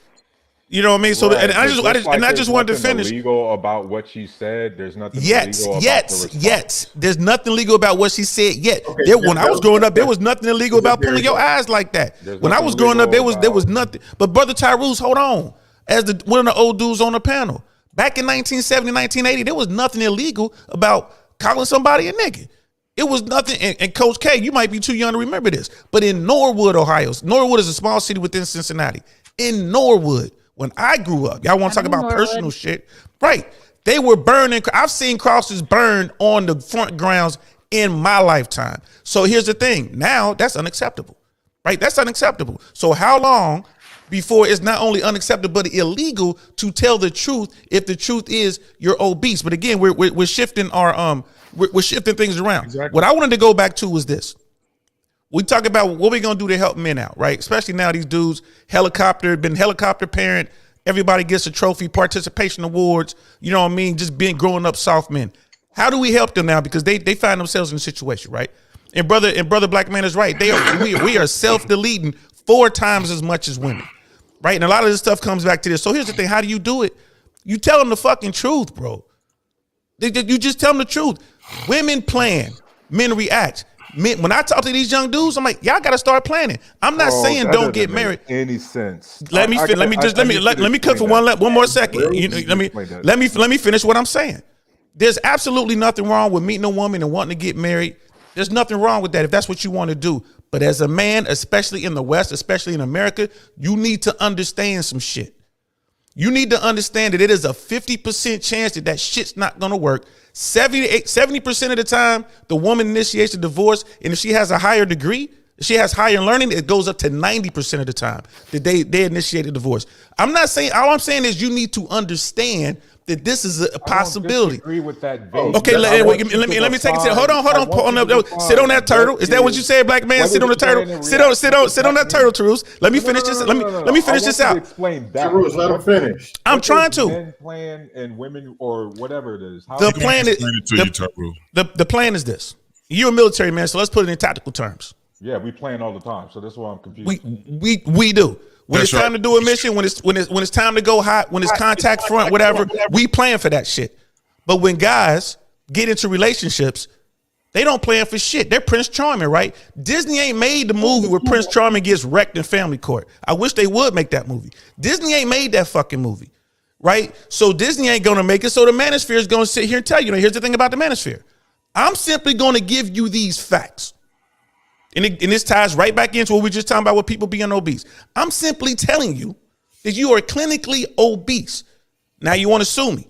You know what I mean? So, Right, and I but just there's wanted to nothing finish. illegal about what she said. There's nothing Yet. illegal about the response. There's nothing legal about what she said yet. Okay, When I was growing up, there was nothing illegal about pulling your eyes like that. There's When I nothing was growing up, there was legal about- nothing. But Brother Tyrus, hold on. As one of the old dudes on the panel, back in 1970, 1980, there was nothing illegal about calling somebody a nigga. It was nothing. And Coach K, you might be too young to remember this, but in Norwood, Ohio, Norwood is a small city within Cincinnati. In Norwood, when I grew up, y'all want to talk about Norwood. personal shit, right? They were burning. I've seen crosses burned on the front grounds in my lifetime. So here's the thing. Now that's unacceptable, right? That's unacceptable. So how long before it's not only unacceptable but illegal to tell the truth if the truth is you're obese? But again, we're shifting our we're shifting things around. Exactly. What I wanted to go back to was this. We talk about what we're gonna do to help men out, right? Especially now these dudes, been helicopter parent, everybody gets a trophy, participation awards, you know what I mean? Just being growing up soft men. How do we help them now? Because they find themselves in a situation, right? And brother Black Man is right. We are self-deleting 4 times as much as women, right? And a lot of this stuff comes back to this. So here's the thing: how do you do it? You tell them the fucking truth, bro. You just tell them the truth. Women plan, men react. Men, when I talk to these young dudes, I'm like, y'all got to start planning. I'm not saying that don't get doesn't make married. Any sense? Let me cut for one more second. Really? Let me finish what I'm saying. There's absolutely nothing wrong with meeting a woman and wanting to get married. There's nothing wrong with that if that's what you want to do. But as a man, especially in the West, especially in America, you need to understand some shit. You need to understand that it is a 50% chance that shit's not going to work. 70% of the time, the woman initiates a divorce, and if she has a higher degree, if she has higher learning, it goes up to 90% of the time that they initiate a divorce. I'm not saying, all I'm saying is you need to understand that this is a possibility. I don't disagree with that. Okay, let me take it. Hold on. Sit on that turtle. Is that what you said, Black Man? Sit on the turtle. Sit on that turtle, Tarus. Let me finish this. Let me finish this out. Explain that. Tarus, let him finish. I'm trying to. Men plan and women or whatever it is. The plan is the plan is this. You're a military man, so let's put it in tactical terms. Yeah, we plan all the time, so that's why I'm confused. We do. When That's it's time right. to do a mission, when it's time to go hot, when it's contact front, whatever, we plan for that shit. But when guys get into relationships, they don't plan for shit. They're Prince Charming, right? Disney ain't made the movie where Prince Charming gets wrecked in Family Court. I wish they would make that movie. Disney ain't made that fucking movie, right? So Disney ain't gonna make it. So the Manosphere is gonna sit here and tell you, here's the thing about the Manosphere. I'm simply gonna give you these facts. And this ties right back into what we just talking about with people being obese. I'm simply telling you that you are clinically obese. Now you want to sue me.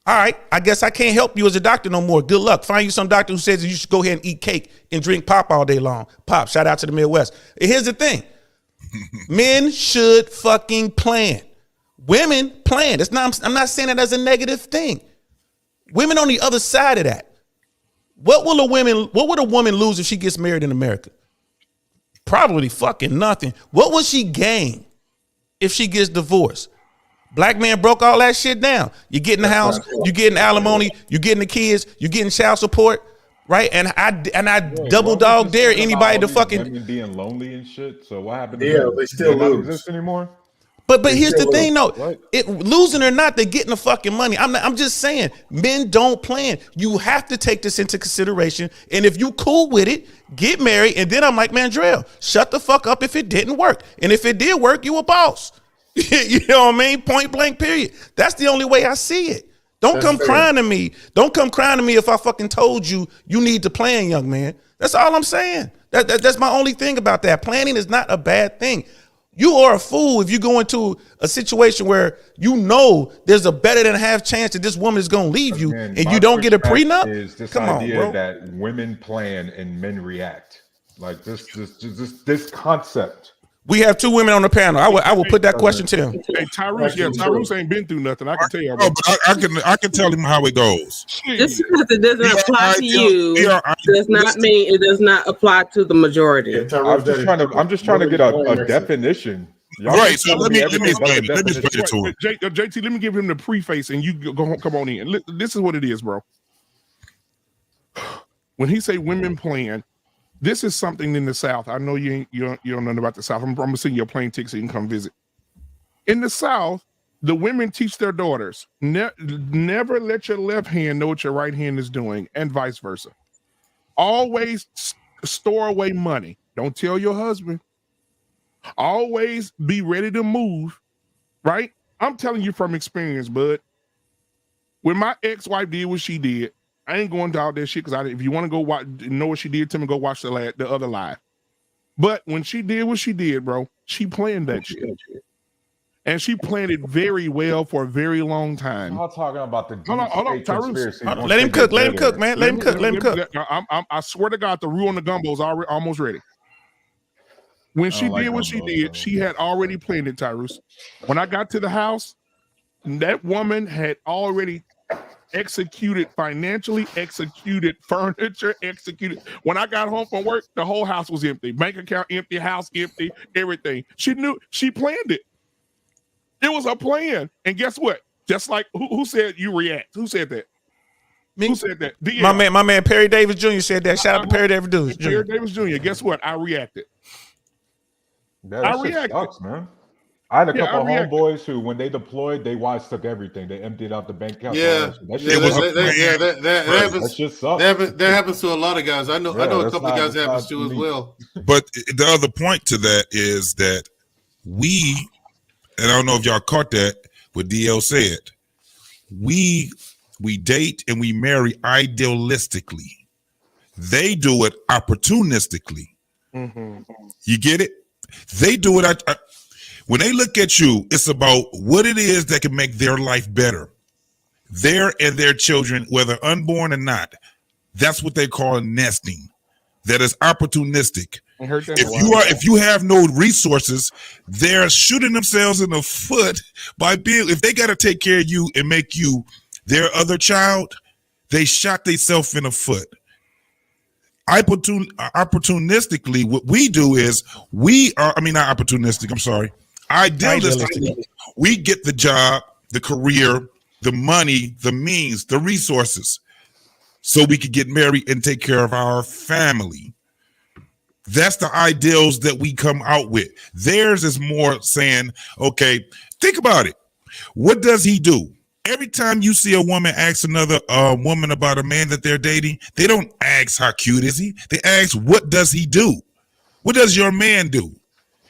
All right, I guess I can't help you as a doctor no more. Good luck. Find you some doctor who says that you should go ahead and eat cake and drink pop all day long. Pop, shout out to the Midwest. Here's the thing. Men should fucking plan. Women plan. I'm not saying that as a negative thing. Women on the other side of that. What would a woman lose if she gets married in America? Probably fucking nothing. What will she gain if she gets divorced? Black Man broke all that shit down. You get in the house, you getting alimony, you getting the kids, you getting child support, right? And I double dog dare anybody to fucking women being lonely and shit. So what happened? Yeah, they still not lose. exist anymore. But here's the thing, though. Right. It losing or not, they're getting the fucking money. I'm just saying, men don't plan. You have to take this into consideration. And if you cool with it, get married. And then I'm like, Mandrell, shut the fuck up if it didn't work. And if it did work, you a boss. You know what I mean? Point blank, period. That's the only way I see it. Don't come crying to me. Don't come crying to me if I fucking told you need to plan, young man. That's all I'm saying. That's my only thing about that. Planning is not a bad thing. You are a fool if you go into a situation where you know there's a better than half chance that this woman is going to leave you and you don't get a prenup. Is this Come on, idea bro. that women plan and men react? Like this concept. We have 2 women on the panel. I will put that question to them. Hey, Tyrus ain't been through nothing. I can tell you. No, but I can tell him how it goes. Just because it doesn't apply to you does not mean it does not apply to the majority. I'm just trying to get a definition. Right. So let me explain it. Let me explain it to him. JT, let me give him the preface, and you come on in. This is what it is, bro. When he say women playing, this is something in the South. I know you don't know nothing about the South. I'm gonna send you a plane ticket so you can come visit. In the South, the women teach their daughters never let your left hand know what your right hand is doing, and vice versa. Always store away money. Don't tell your husband. Always be ready to move. Right? I'm telling you from experience, bud. When my ex-wife did what she did, I ain't going to all that shit because if you want to go know what she did to me, go watch the other live. But when she did what she did, bro, she planned that shit. And she planned it very well for a very long time. I'm not talking about the hold on, Tyrus. Let him cook, man. Let him cook. I swear to God, the roux on the gumbo is almost ready. When she did what she did, she had already planned it, Tyrus. When I got to the house, that woman had already executed financially, executed furniture, executed. When I got home from work, the whole house was empty. Bank account empty, house empty, everything. She knew, she planned it. It was a plan. And guess what? Just like who said you react? Who said that? Me. Who said that? DL. My man Perry Davis Jr. said that. Shout out to Perry Davis Jr. Perry Davis Jr. Guess what? I reacted. That shit sucks, man. I had a couple of homeboys who, when they deployed, they wives took everything. They emptied out the bank account. That happens. That shit sucks. That happens to a lot of guys. I know a couple of guys happens to as well. But the other point to that is that we, and I don't know if y'all caught that, what DL said, we date and we marry idealistically. They do it opportunistically. Mm-hmm. You get it? They do it. When they look at you, it's about what it is that can make their life better. Their and their children, whether unborn or not, that's what they call nesting. That is opportunistic. If you have no resources, they're shooting themselves in the foot by if they got to take care of you and make you their other child, they shot themselves in the foot. Opportunistically, what we do is not opportunistic, I'm sorry. Idealistically, we get the job, the career, the money, the means, the resources, so we could get married and take care of our family. That's the ideals that we come out with. Theirs is more saying, okay, think about it. What does he do? Every time you see a woman ask another woman about a man that they're dating, they don't ask how cute is he. They ask, what does he do? What does your man do?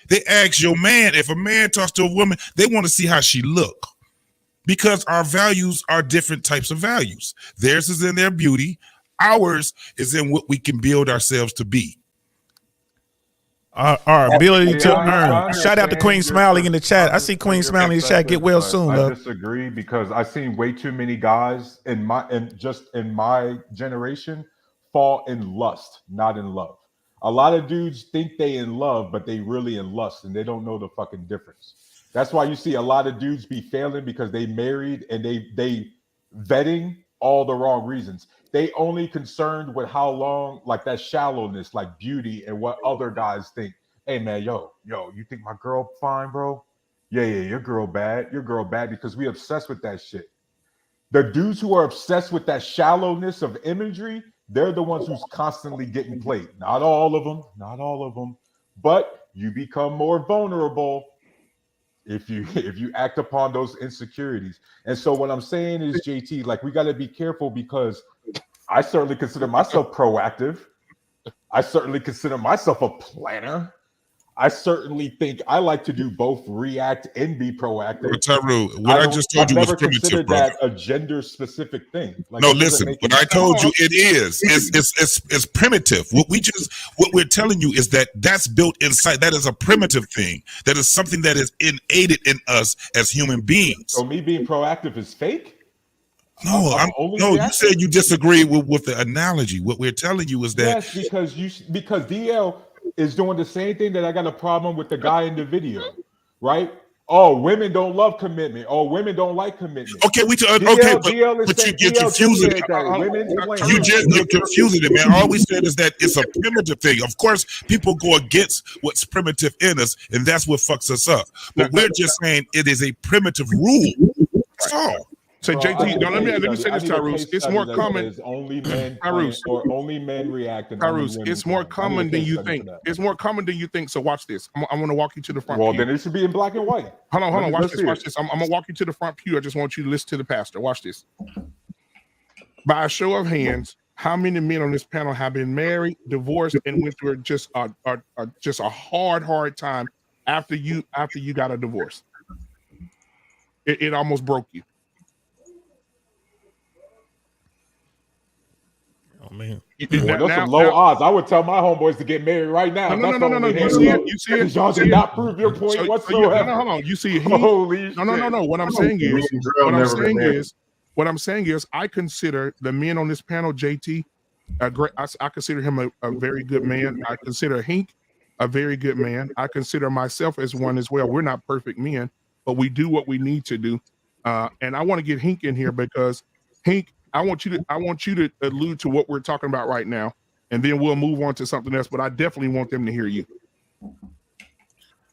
They ask your man, if a man talks to a woman, they want to see how she look. Because our values are different types of values. Theirs is in their beauty. Ours is in what we can build ourselves to be. Our ability to earn. Shout out to Queen Smiling in the chat. I see Queen Smiling in the chat. Get well soon, I love. disagree because I've seen way too many guys in my generation fall in lust, not in love. A lot of dudes think they in love, but they really in lust, and they don't know the fucking difference. That's why you see a lot of dudes be failing because they married and they vetting all the wrong reasons. They only concerned with how long, like that shallowness, like beauty and what other guys think. Hey man, yo, you think my girl fine, bro? Yeah, your girl bad. Your girl bad because we obsessed with that shit. The dudes who are obsessed with that shallowness of imagery, they're the ones who's constantly getting played. Not all of them, but you become more vulnerable if you act upon those insecurities. And so what I'm saying is, JT, like we got to be careful because I certainly consider myself proactive. I certainly consider myself a planner. I certainly think I like to do both react and be proactive. Taru, what I just told you was primitive, brother. That a gender specific thing. Like, no, listen. What I told you, it is. It's primitive. What we're telling you is that that's built inside. That is a primitive thing. That is something that is innate in us as human beings. So me being proactive is fake? No, you said you disagree with the analogy. What we're telling you is that yes, because DL, is doing the same thing that I got a problem with the guy in the video, right? Oh, women don't love commitment. Oh, women don't like commitment. Okay, but you're confusing it. You're confusing it, man. All we said is that it's a primitive thing. Of course, people go against what's primitive in us, and that's what fucks us up. But we're just saying it is a primitive rule. That's all. So JT, let me say this, Tyrus. It's more common. Only men, Tyrus, or only men react. Tyrus, it's more common than you think. It's more common than you think. So watch this. I'm going to walk you to the front. Well, pew. then it should be in black and white. Hold on. Watch this. I'm going to walk you to the front pew. I just want you to listen to the pastor. Watch this. By a show of hands, how many men on this panel have been married, divorced, and went through just a hard time after you got a divorce? It almost broke you. Oh man, Well, that's some low odds. I would tell my homeboys to get married right now. No. You see it. Y'all did not prove your point whatsoever. Hold on. You see it. Holy shit. No. What I'm saying is, I consider the men on this panel, JT, I consider him a very good man. I consider Hink a very good man. I consider myself as one as well. We're not perfect men, but we do what we need to do. And I want to get Hink in here because Hink, I want you to allude to what we're talking about right now, and then we'll move on to something else. But I definitely want them to hear you.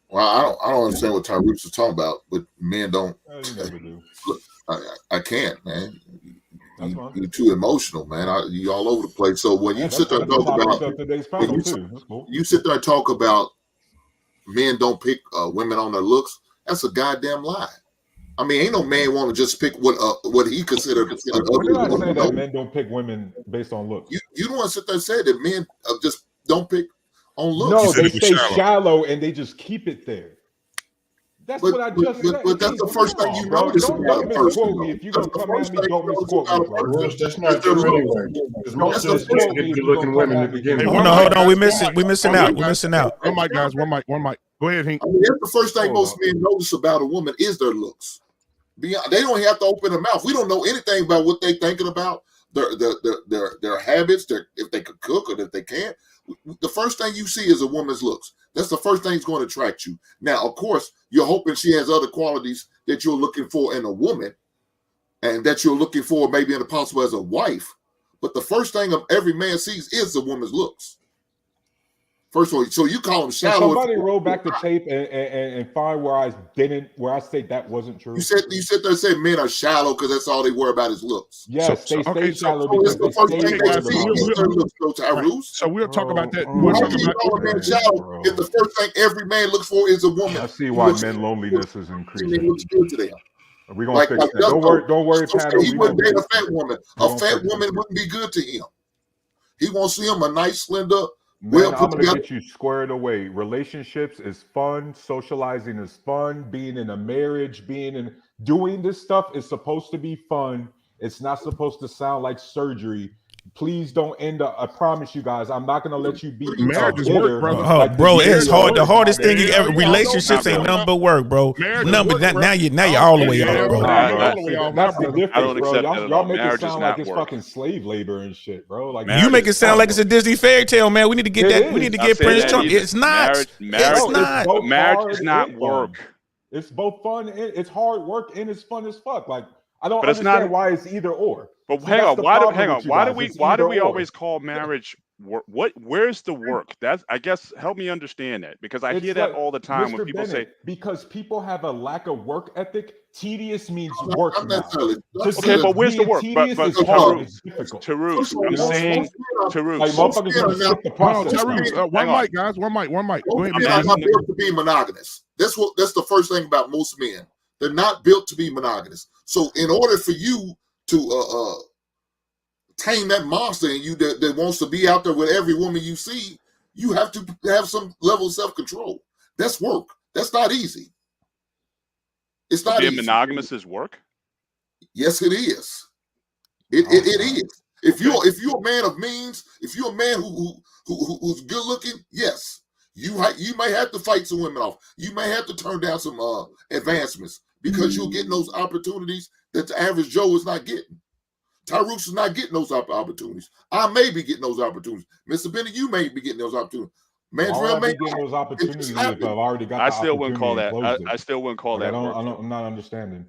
Well, I don't understand what Tyrus is talking about, but men don't. You never do. Look, I can't, man. You're too emotional, man. You all over the place. So when you sit there and talk about, you sit there and talk about men don't pick women on their looks, that's a goddamn lie. I mean, ain't no man want to just pick what he considered. When did I say that men don't pick women based on looks? You don't want to sit there and say that men just don't pick on looks. No, they stay shallow and they just keep it there. That's what I just said. But that's the first thing you notice about a person. If you're going to come at me, don't misquote me, bro. That's not true anyway. Because most of the good-looking women in the beginning. Hold on. We're missing out. One mic, guys. One mic. Go ahead, Hank. I mean, that's the first thing most men notice about a woman is their looks. They don't have to open their mouth. We don't know anything about what they're thinking about, their habits, if they could cook or if they can't. The first thing you see is a woman's looks. That's the first thing that's going to attract you. Now, of course, you're hoping she has other qualities that you're looking for in a woman and that you're looking for maybe in a possible as a wife. But the first thing every man sees is the woman's looks. First of all, so you call them shallow. Somebody roll back the tape and find where I say that wasn't true. You sit there and say men are shallow because that's all they worry about is looks. Yes, they stay shallow because they stay So we'll talk about that. We'll talk about men shallow if the first thing every man looks for is a woman. I see why men loneliness is increasing. Looks good to them. We're gonna fix that. Don't worry, Pat. He wouldn't date a fat woman. A fat woman wouldn't be good to him. He wants to see him a nice, slender. Man, I'm gonna get you squared away. Relationships is fun. Socializing is fun. Being in a marriage, doing this stuff is supposed to be fun. It's not supposed to sound like surgery. Please don't end up. I promise you guys, I'm not gonna let you be. Marriage is work, brother. Bro, it's hard. The hardest thing you ever. Relationships ain't nothing but work, bro. Now you're all the way off, bro. That's the difference, I don't accept that. Y'all make it sound like it's fucking slave labor and shit, bro. Like you make it sound like it's a Disney fairy tale, man. We need to get that. We need to get Prince Charming. It's not. It's not. Marriage is not work. It's both fun. It's hard work and it's fun as fuck. Like I don't understand why it's either or. But hang on, why do we always call marriage work? Where's the work? That's, I guess, help me understand that, because I hear that all the time when people say, because people have a lack of work ethic. Tedious means work. Okay, but where's the work? But Tyrus, I'm saying Tyrus. One mic, guys. One mic. Go ahead, man. Not built to be monogamous. That's the first thing about most men. They're not built to be monogamous. So in order for you to tame that monster in you that wants to be out there with every woman you see, you have to have some level of self-control. That's work. That's not easy. It's not being monogamous is work. Yes, it is. It is. If you're a man of means, if you're a man who's good looking, yes, you may have to fight some women off. You may have to turn down some advancements because you're getting those opportunities that the average Joe is not getting. Tyrus is not getting those opportunities. I may be getting those opportunities. Mr. Bennett, you may be getting those opportunities. Why would I Mandrell be made getting those opportunities if I've already got I the still wouldn't call opportunity that. and closed I it? still wouldn't call Like, that. I'm not understanding.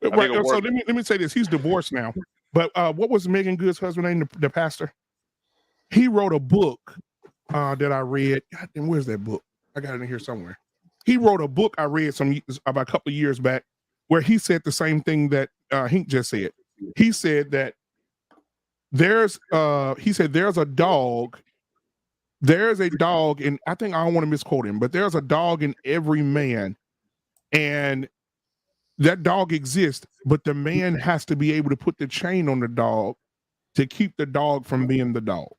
Right. So let me say this. He's divorced now. But what was Megan Good's husband name? The pastor. He wrote a book that I read. God damn, where's that book? I got it in here somewhere. He wrote a book I read about a couple of years back where he said the same thing that Hink just said. He said that there's a dog. There's a dog, and I think I don't want to misquote him, but there's a dog in every man, and that dog exists, but the man has to be able to put the chain on the dog to keep the dog from being the dog.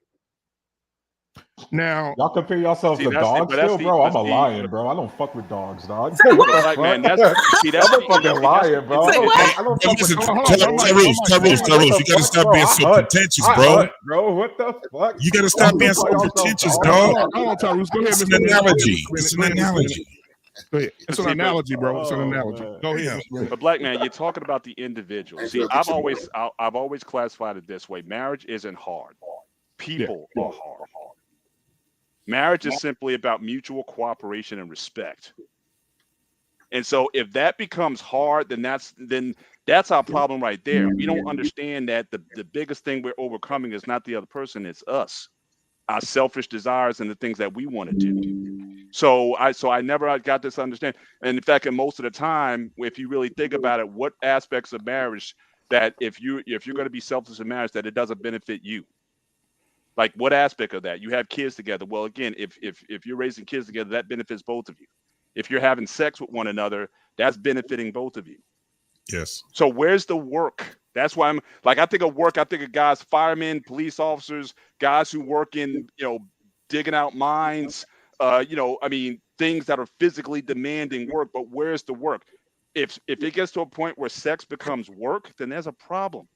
Now, y'all compare yourselves to dogs still, bro. I'm a lion, bro. I don't fuck with dogs, dog. Black man, I'm a fucking lion, bro. I don't fuck with Tyrus, you gotta stop being so pretentious, bro. Bro, what the fuck? You gotta stop being so pretentious, dog. Hold on, Tyrus. Go ahead. It's an analogy. It's an analogy. Go ahead. It's an analogy, bro. It's an analogy. Go ahead. But Black man, you're talking about the individual. See, I've always classified it this way: marriage isn't hard. People are hard. Marriage is simply about mutual cooperation and respect. And so if that becomes hard, then that's our problem right there. We don't understand that the biggest thing we're overcoming is not the other person, it's us, our selfish desires and the things that we want to do. So I never got this understanding. And in fact, and most of the time, if you really think about it, what aspects of marriage that if you're going to be selfless in marriage, that it doesn't benefit you? Like what aspect of that? You have kids together. Well, again, if you're raising kids together, that benefits both of you. If you're having sex with one another, that's benefiting both of you. Yes. So where's the work? That's why I'm like, I think of work. I think of guys, firemen, police officers, guys who work in, digging out mines, things that are physically demanding work. But where's the work? If it gets to a point where sex becomes work, then there's a problem.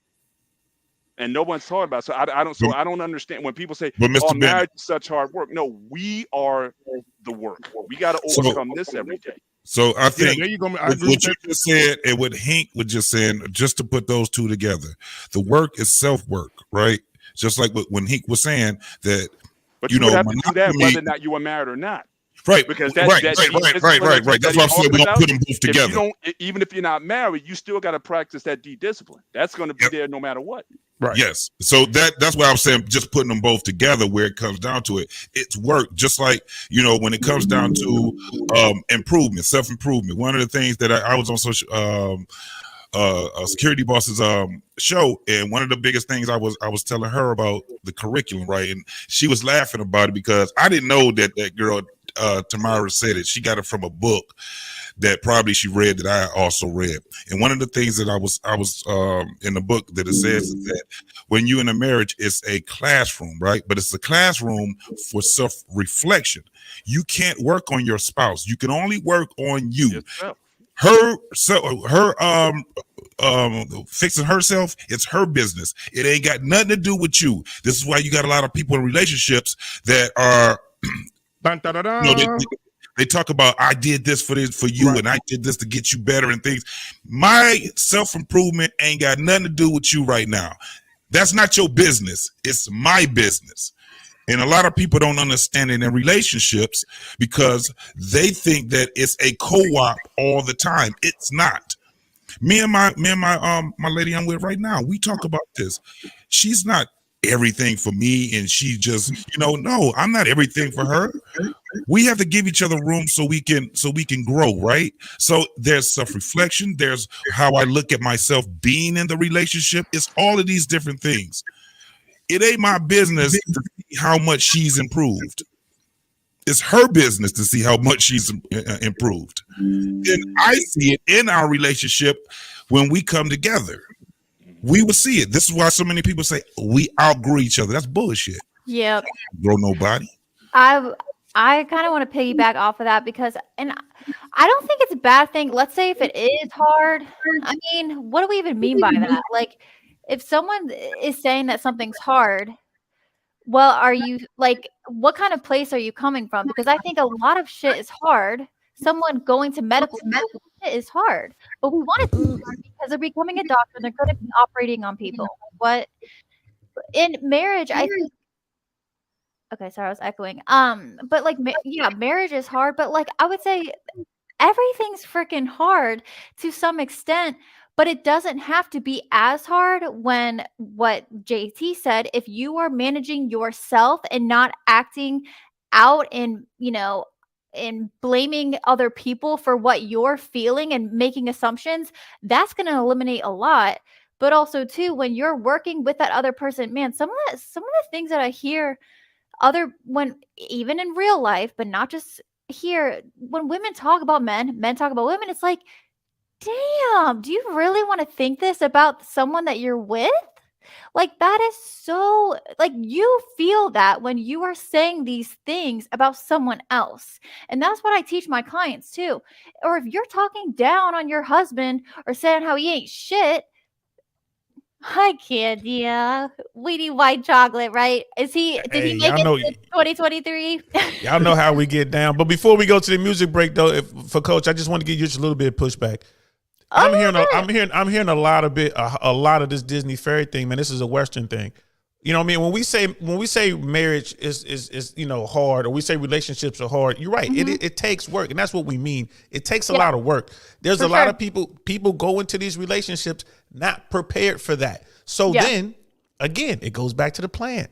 And no one's talking about it. So I don't understand when people say, "Oh, marriage is such hard work." No, we are the work. We got to overcome this every day. So I think there you go. what you just said and what Hink was just saying, just to put those two together, the work is self-work, right? Just like when Hink was saying that, but you would have to do that whether or not you are married or not. Right. Because right. That's why I said we don't put them both together. Even if you're not married, you still got to practice that discipline. That's going to be there no matter what. Right. Yes. So that's why I'm saying just putting them both together where it comes down to it. It's work. Just like, when it comes down to improvement, self-improvement. One of the things that I was on Security Boss's show, and one of the biggest things I was telling her about the curriculum, right? And she was laughing about it because I didn't know that girl Tamara said it. She got it from a book that probably she read that I also read. And one of the things that I was in the book that it says is that when you're in a marriage, it's a classroom, right? But it's a classroom for self-reflection. You can't work on your spouse. You can only work on you. Her fixing herself, it's her business. It ain't got nothing to do with you. This is why you got a lot of people in relationships that are they talk about, I did this for you, right, and I did this to get you better and things. My self-improvement ain't got nothing to do with you right now. That's not your business. It's my business. And a lot of people don't understand it in relationships because they think that it's a co-op all the time. It's not. Me and my lady I'm with right now, we talk about this. She's not everything for me, and she just, no, I'm not everything for her. We have to give each other room so we can grow, right? So there's self-reflection, there's how I look at myself being in the relationship. It's all of these different things. It ain't my business to see how much she's improved. It's her business to see how much she's improved. And I see it in our relationship when we come together. We will see it. This is why so many people say we outgrew each other. That's bullshit. Yep. Grow nobody. I kind of want to piggyback off of that because, and I don't think it's a bad thing. Let's say if it is hard, I mean, what do we even mean by that? Like, if someone is saying that something's hard, well, are you like, what kind of place are you coming from? Because I think a lot of shit is hard. Someone going to medical is hard, but we want it to be hard because they're becoming a doctor. They're going to be operating on people. What in marriage, I think Okay, sorry, I was echoing. But like, yeah, marriage is hard, but like, I would say everything's freaking hard to some extent, but it doesn't have to be as hard when what JT said, if you are managing yourself and not acting out in, and blaming other people for what you're feeling and making assumptions, that's going to eliminate a lot. But also too, when you're working with that other person, man, some of the things that I hear when even in real life, but not just here, when women talk about men talk about women, it's like, damn, do you really want to think this about someone that you're with? Like, that is so, like, you feel that when you are saying these things about someone else. And that's what I teach my clients too. Or if you're talking down on your husband or saying how he ain't shit, hi, Candia. We need white chocolate, right? Did he make it to 2023? Y'all know how we get down. But before we go to the music break, though, for Coach, I just want to give you just a little bit of pushback. I'm hearing a lot of this Disney fairy thing, man. This is a Western thing. You know what I mean? When we say marriage is hard, or we say relationships are hard, you're right. Mm-hmm. It takes work, and that's what we mean. It takes a lot of work. There's a lot of people go into these relationships not prepared for that. So then again, it goes back to the plan.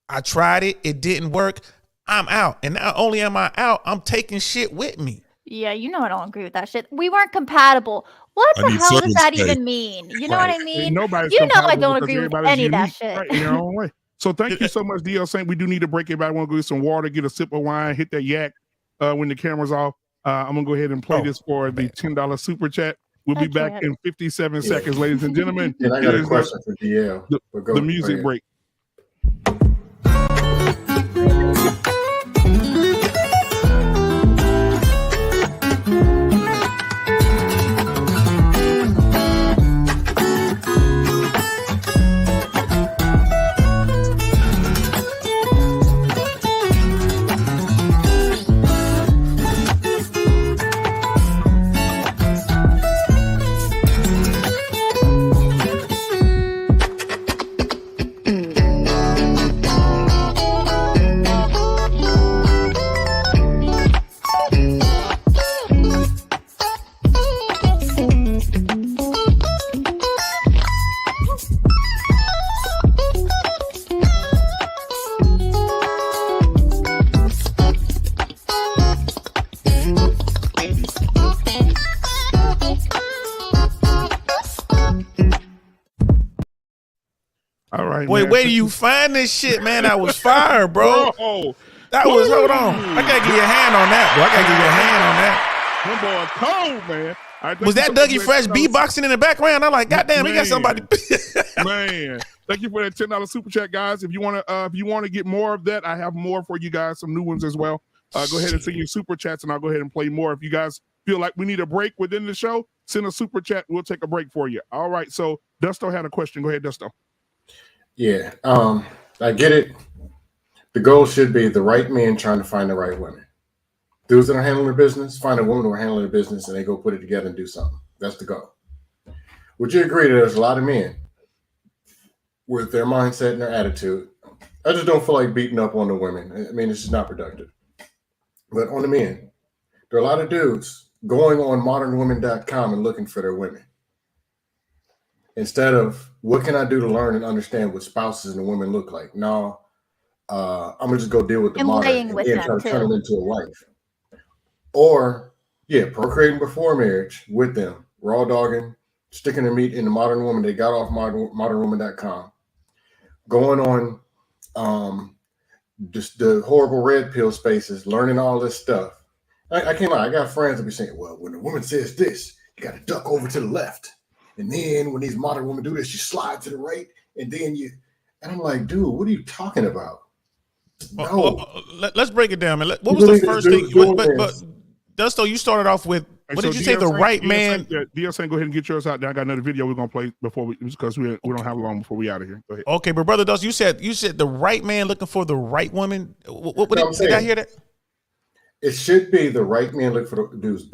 I tried it, it didn't work. I'm out. And not only am I out, I'm taking shit with me. Yeah, I don't agree with that shit. We weren't compatible. What the hell does that even mean? You know what I mean? Nobody's I don't agree with any of that shit. Right, in your own way. So thank you so much, DL Saint. We do need to break it. I want to go get some water, get a sip of wine, hit that yak when the camera's off. I'm going to go ahead and play this for the $10 super chat. We'll be back in 57 seconds, ladies and gentlemen. And I got a question for DL. The music break. Where do you find this shit, man? That was fire, bro. That was, hold on. I gotta give you a hand on that, bro. I gotta give you a hand on that. One boy cold, man. Was that Dougie Fresh beatboxing in the background? I'm like, goddamn, he got somebody. Man, thank you for that $10 super chat, guys. If you want to get more of that, I have more for you guys, some new ones as well. Go ahead and send your super chats, and I'll go ahead and play more. If you guys feel like we need a break within the show, send a super chat. We'll take a break for you. All right. So Dusto had a question. Go ahead, Dusto. Yeah, I get it. The goal should be the right men trying to find the right women. Dudes that are handling their business, find a woman who are handling their business, and they go put it together and do something. That's the goal. Would you agree that there's a lot of men with their mindset and their attitude? I just don't feel like beating up on the women. I mean, it's just not productive. But on the men, there are a lot of dudes going on modernwomen.com and looking for their women. Instead of, what can I do to learn and understand what spouses and women look like? No, I'm going to just go deal with the modern and try to turn them into a wife. Or, procreating before marriage with them, raw dogging, sticking their meat in the modern woman they got off modernwoman.com, going on just the horrible red pill spaces, learning all this stuff. I can't lie, I got friends that be saying, well, when a woman says this, you got to duck over to the left. And then when these modern women do this, you slide to the right, and then and I'm like, dude, what are you talking about? No. Let's break it down, man. What was the first thing? But Dusto, you started off with, what did you say? The right man. DL saying, go ahead and get yours out there. I got another video we're gonna play because we don't have long before we out of here. Go ahead. Okay, but brother Dusto, you said the right man looking for the right woman. Did I hear that? It should be the right man looking for the dudes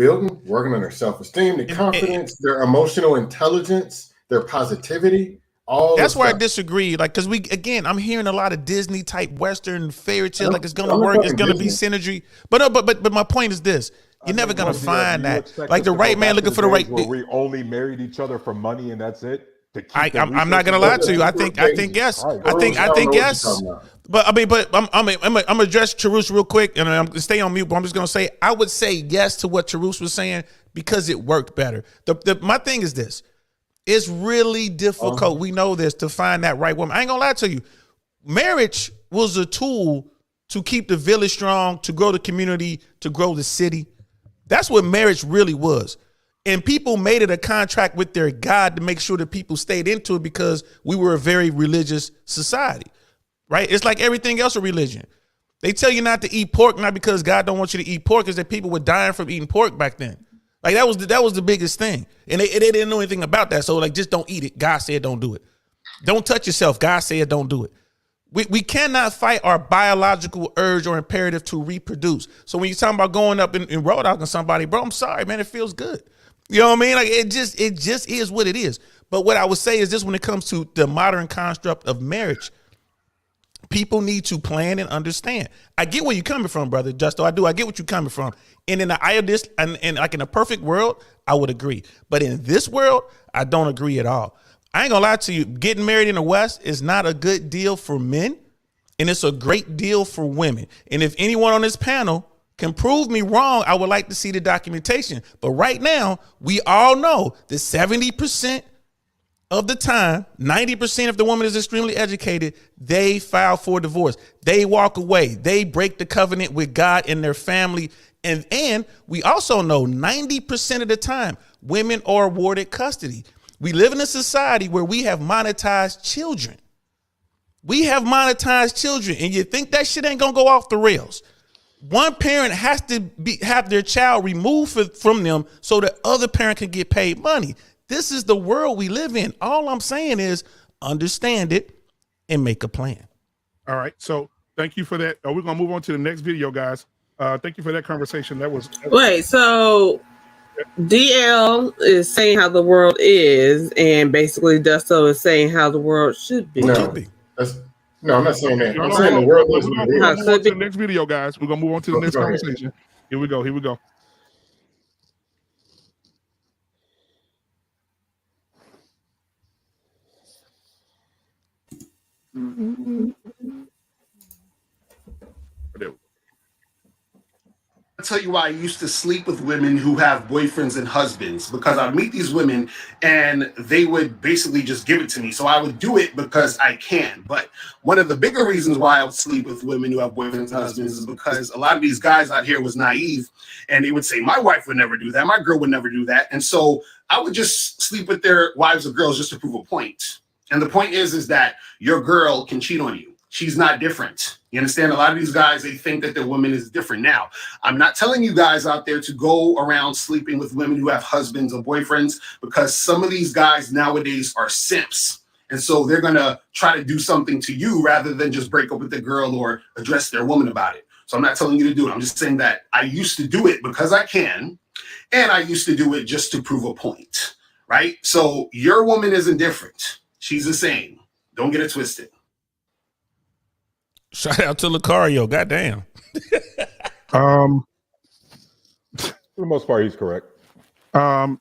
working on their self-esteem, their confidence, their emotional intelligence, their positivity. That's where I disagree. Like, because I'm hearing a lot of Disney type Western fairy tale, like it's gonna work, it's gonna be synergy. But my point is this: you're never gonna find that. Like the right man looking for the right. Where we only married each other for money and that's it. I'm not gonna lie to you. I think yes. I think yes. But I'm gonna address Charus real quick, and I'm gonna stay on mute. But I'm just gonna say I would say yes to what Charus was saying because it worked better. My thing is this: it's really difficult. We know this, to find that right woman. I ain't gonna lie to you. Marriage was a tool to keep the village strong, to grow the community, to grow the city. That's what marriage really was. And people made it a contract with their God to make sure that people stayed into it because we were a very religious society, right? It's like everything else a religion. They tell you not to eat pork, not because God don't want you to eat pork, is that people were dying from eating pork back then. Like that was the biggest thing. And they didn't know anything about that. So like, just don't eat it. God said don't do it. Don't touch yourself. God said don't do it. We cannot fight our biological urge or imperative to reproduce. So when you're talking about going up and road out on somebody, bro, I'm sorry, man, it feels good. You know what I mean? Like it just is what it is. But what I would say is this: when it comes to the modern construct of marriage, people need to plan and understand. I get where you're coming from, brother Justo. I do. I get what you're coming from. And in the eye of this, and like in a perfect world, I would agree. But in this world, I don't agree at all. I ain't gonna lie to you. Getting married in the West is not a good deal for men, and it's a great deal for women. And if anyone on this panel can prove me wrong, I would like to see the documentation. But right now, we all know that 70% of the time, 90% if the woman is extremely educated, they file for divorce. They walk away. They break the covenant with God and their family. And we also know 90% of the time, women are awarded custody. We live in a society where we have monetized children. We have monetized children, and you think that shit ain't gonna go off the rails. One parent has to have their child removed from them so the other parent can get paid money. This is the world we live in. All I'm saying is understand it and make a plan. All right. So thank you for that. We're going to move on to the next video, guys. Thank you for that conversation. Wait, so DL is saying how the world is, and basically Dusto is saying how the world should be. No, I'm not saying that. I'm saying the world is. We're going to move on to the next video, guys. We're going to move on to the next conversation. Here we go. I'll tell you why I used to sleep with women who have boyfriends and husbands, because I'd meet these women and they would basically just give it to me. So I would do it because I can. But one of the bigger reasons why I would sleep with women who have boyfriends and husbands is because a lot of these guys out here was naive, and they would say, my wife would never do that. My girl would never do that. And so I would just sleep with their wives or girls just to prove a point. And the point is that your girl can cheat on you. She's not different. You understand? A lot of these guys, they think that their woman is different. Now, I'm not telling you guys out there to go around sleeping with women who have husbands or boyfriends, because some of these guys nowadays are simps. And so they're going to try to do something to you rather than just break up with the girl or address their woman about it. So I'm not telling you to do it. I'm just saying that I used to do it because I can, and I used to do it just to prove a point, right? So your woman isn't different. She's the same. Don't get it twisted. Shout out to Lucario. Goddamn. For the most part, he's correct.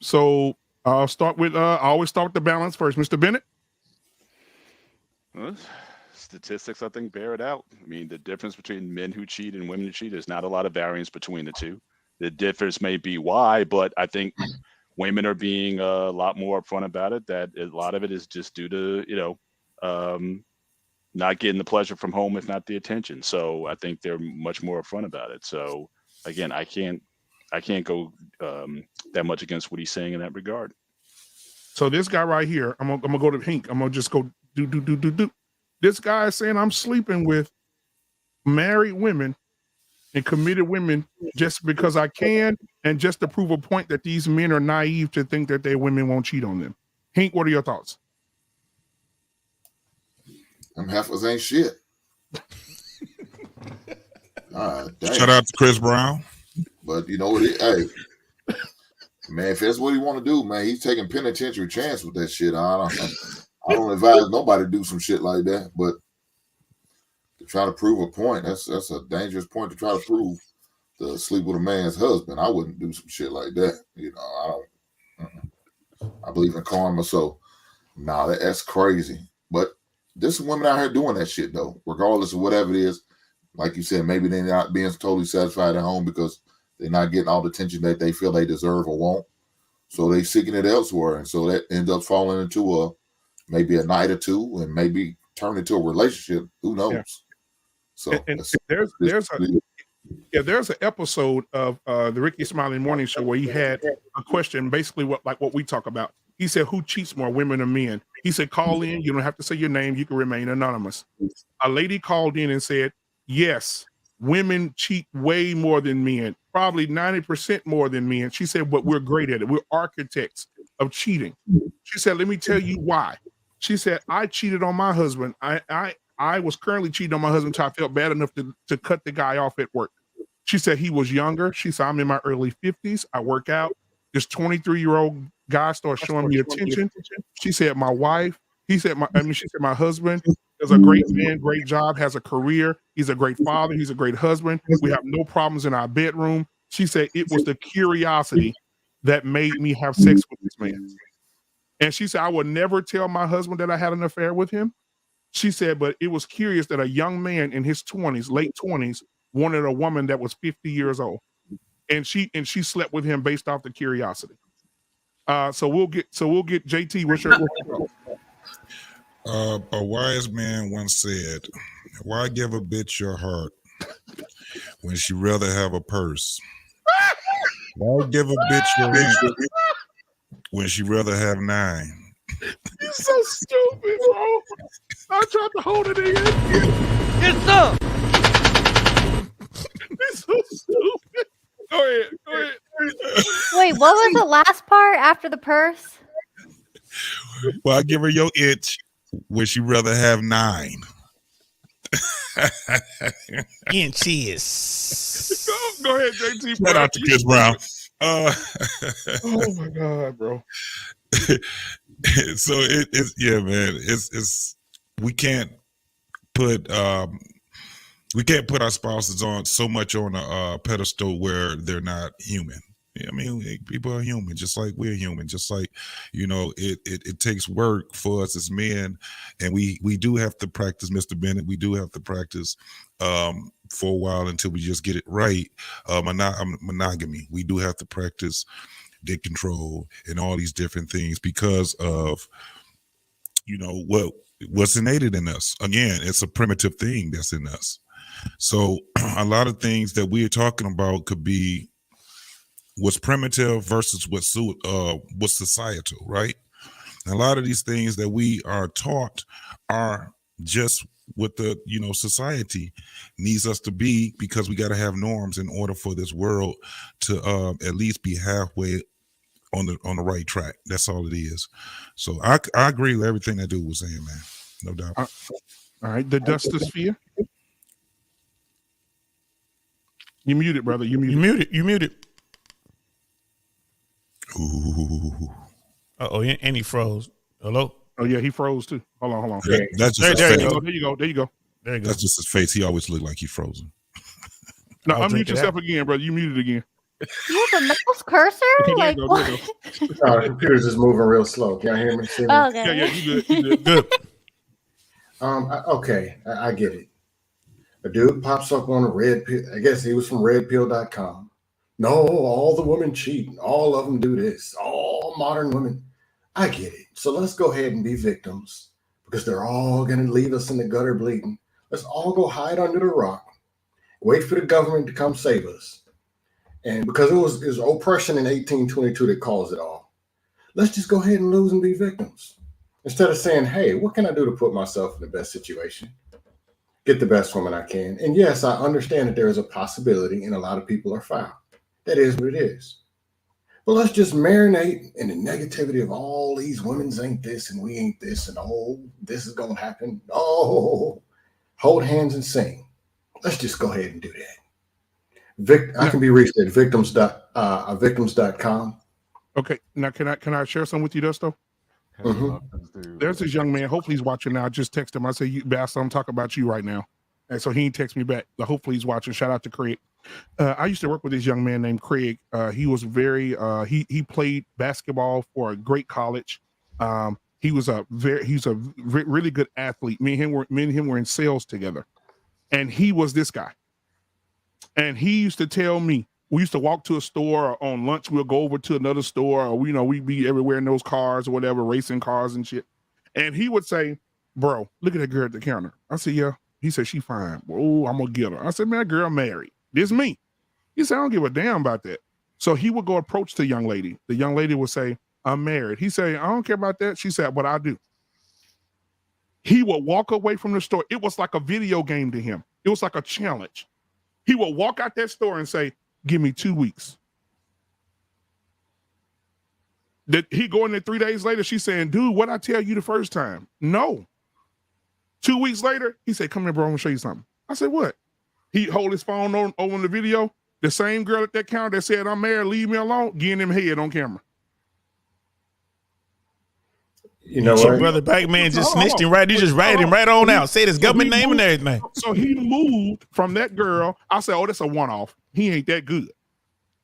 So I'll start with I always start with the balance first. Mr. Bennett. Well, statistics, I think, bear it out. I mean, the difference between men who cheat and women who cheat is not a lot of variance between the two. The difference may be why, but I think women are being a lot more upfront about it. That a lot of it is just due to, not getting the pleasure from home, if not the attention. So I think they're much more upfront about it. So again, I can't go that much against what he's saying in that regard. So this guy right here, I'm gonna go to Hink. I'm gonna just go do. This guy is saying I'm sleeping with married women and committed women just because I can, and just to prove a point that these men are naive to think that their women won't cheat on them. Hink, what are your thoughts? Them heifers ain't shit. Shout out to Chris Brown. But you know what? Hey, man, if that's what he want to do, man, he's taking penitentiary chance with that shit. I I don't advise nobody to do some shit like that, but to try to prove a point, that's a dangerous point to try to prove. To sleep with a man's husband, I wouldn't do some shit like that. You know, I don't. I believe in karma, so nah, that's crazy. But there's some women out here doing that shit though, regardless of whatever it is. Like you said, maybe they're not being totally satisfied at home because they're not getting all the attention that they feel they deserve or want. So they seeking it elsewhere, and so that ends up falling into maybe a night or two, and maybe turn into a relationship. Who knows? Yeah. So and there's an episode of the Ricky Smiley Morning Show where he had a question, basically what we talk about. He said, "Who cheats more, women or men?" He said, "Call in. You don't have to say your name. You can remain anonymous." A lady called in and said, "Yes, women cheat way more than men, probably 90% more than men." She said, "But we're great at it. We're architects of cheating." She said, "Let me tell you why." She said, "I cheated on my husband. I was currently cheating on my husband until I felt bad enough to cut the guy off at work." She said he was younger. She said, "I'm in my early 50s. I work out. This 23-year-old guy starts showing me attention." She said, she said, my husband is a great man, great job, has a career. He's a great father. He's a great husband. We have no problems in our bedroom. She said, it was the curiosity that made me have sex with this man. And she said, I would never tell my husband that I had an affair with him. She said, but it was curious that a young man in his 20s, late 20s, wanted a woman that was 50 years old. And she slept with him based off the curiosity. So we'll get JT. What's your a wise man once said, "Why give a bitch your heart when she rather have a purse? Why give a bitch your ring when she rather have 9?" You're so stupid, bro. I tried to hold it in. It's up. It's so stupid. Go ahead. Wait, what was the last part after the purse? Well, I give her your itch when she rather have 9. Inches. Go ahead, JT. Shout out to Chris Brown. Oh my God, bro. So it's yeah, man. It's we can't put our spouses on so much on a pedestal where they're not human. I mean, people are human, just like we're human. Just like, you know, it takes work for us as men, and we do have to practice, Mr. Bennett. We do have to practice for a while until we just get it right. Monogamy. We do have to practice dick control and all these different things because of, you know, what's innate in us. Again, it's a primitive thing that's in us. So a lot of things that we're talking about could be what's primitive versus what's societal, right? And a lot of these things that we are taught are just what the, you know, society needs us to be, because we got to have norms in order for this world to at least be halfway on the right track. That's all it is. So I agree with everything that dude was saying, man. No doubt. All right, the Dustosphere. You muted, brother. You muted. Ooh. Uh-oh, and he froze. Hello? Oh, yeah, he froze too. Hold on. That's just there you go. There you go. That's just his face. He always looked like he's frozen. No, unmute yourself again, brother. You muted again. You have a mouse cursor? Like, what? The computer's just moving real slow. Can you hear me? Oh, okay. Yeah, you good. Okay, I get it. A dude pops up on a red pill. I guess he was from redpill.com. No, all the women cheat. All of them do this. All modern women. I get it. So let's go ahead and be victims, because they're all going to leave us in the gutter bleeding. Let's all go hide under the rock. Wait for the government to come save us. And because it was oppression in 1822 that caused it all. Let's just go ahead and lose and be victims. Instead of saying, hey, what can I do to put myself in the best situation? Get the best woman I can. And yes, I understand that there is a possibility and a lot of people are foul. That is what it is. But let's just marinate in the negativity of all these women's ain't this and we ain't this and oh, this is going to happen. Oh, hold hands and sing. Let's just go ahead and do that. I can be reached at victims.com. Okay. Now, can I share some with you, Dusto? There's this young man. Hopefully he's watching now. I just texted him. I said, "You bastard, I'm talking about you right now." And so he didn't text me back. But hopefully he's watching. Shout out to Craig. I used to work with this young man named Craig. He was very. He played basketball for a great college. He's a really good athlete. Me and him were in sales together, and he was this guy. And he used to tell me, we used to walk to a store, or on lunch we'll go over to another store, or we'd be everywhere in those cars or whatever, racing cars and shit. And he would say, "Bro, look at that girl at the counter." I said, "Yeah." He said, "She fine." "Oh, I'm gonna get her." I said, "Man, that girl married. This me." He said, "I don't give a damn about that." So he would go approach the young lady. The young lady would say, "I'm married." He said, "I don't care about that." She said, "But I do." He would walk away from the store. It was like a video game to him. It was like a challenge. He would walk out that store and say, "Give me 2 weeks." That he go in there 3 days later, she's saying, "Dude, what I tell you the first time?" No. 2 weeks later, he said, "Come here, bro, I'm gonna show you something." I said, "What?" He hold his phone over the video. The same girl at that counter that said, "I'm married, leave me alone," getting him head on camera. You know Your what? brother Batman just snitched him right. He just ratted him right on out. Said his government name and everything. So he moved from that girl. I said, "Oh, that's a one-off. He ain't that good."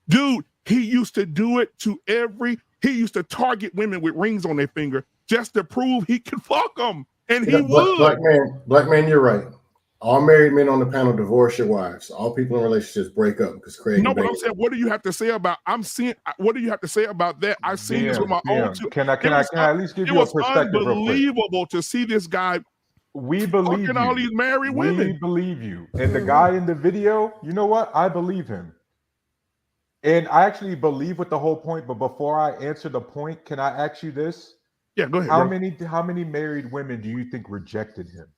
Dude, he used to do it to he used to target women with rings on their finger just to prove he could fuck them. And he would. Black man, you're right. All married men on the panel divorce your wives. All people in relationships break up because Craig. No, but I'm saying, what do you have to say about? What do you have to say about that? I've seen this with my own two. Can I at least give you a perspective? It was unbelievable to see this guy. We believe you. All these married women. We believe you. And the guy in the video, you know what? I believe him. And I actually believe with the whole point. But before I answer the point, can I ask you this? Yeah, go ahead. How many married women do you think rejected him?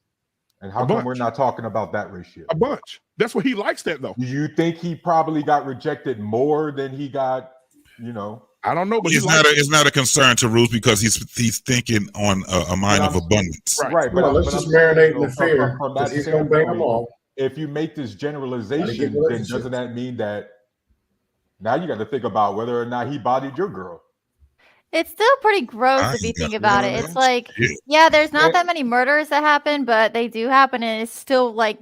And how come we're not talking about that ratio? A bunch. That's what he likes that though. Do you think he probably got rejected more than he got, I don't know, but it's not a concern to Ruth because he's thinking on a mind of abundance. Right. But let's just marinate in the fear because he's going to bang them all. If you make this generalization, then doesn't that mean that now you got to think about whether or not he bodied your girl? It's still pretty gross if you think about it. It's like, yeah, there's not that many murders that happen, but they do happen, and it's still like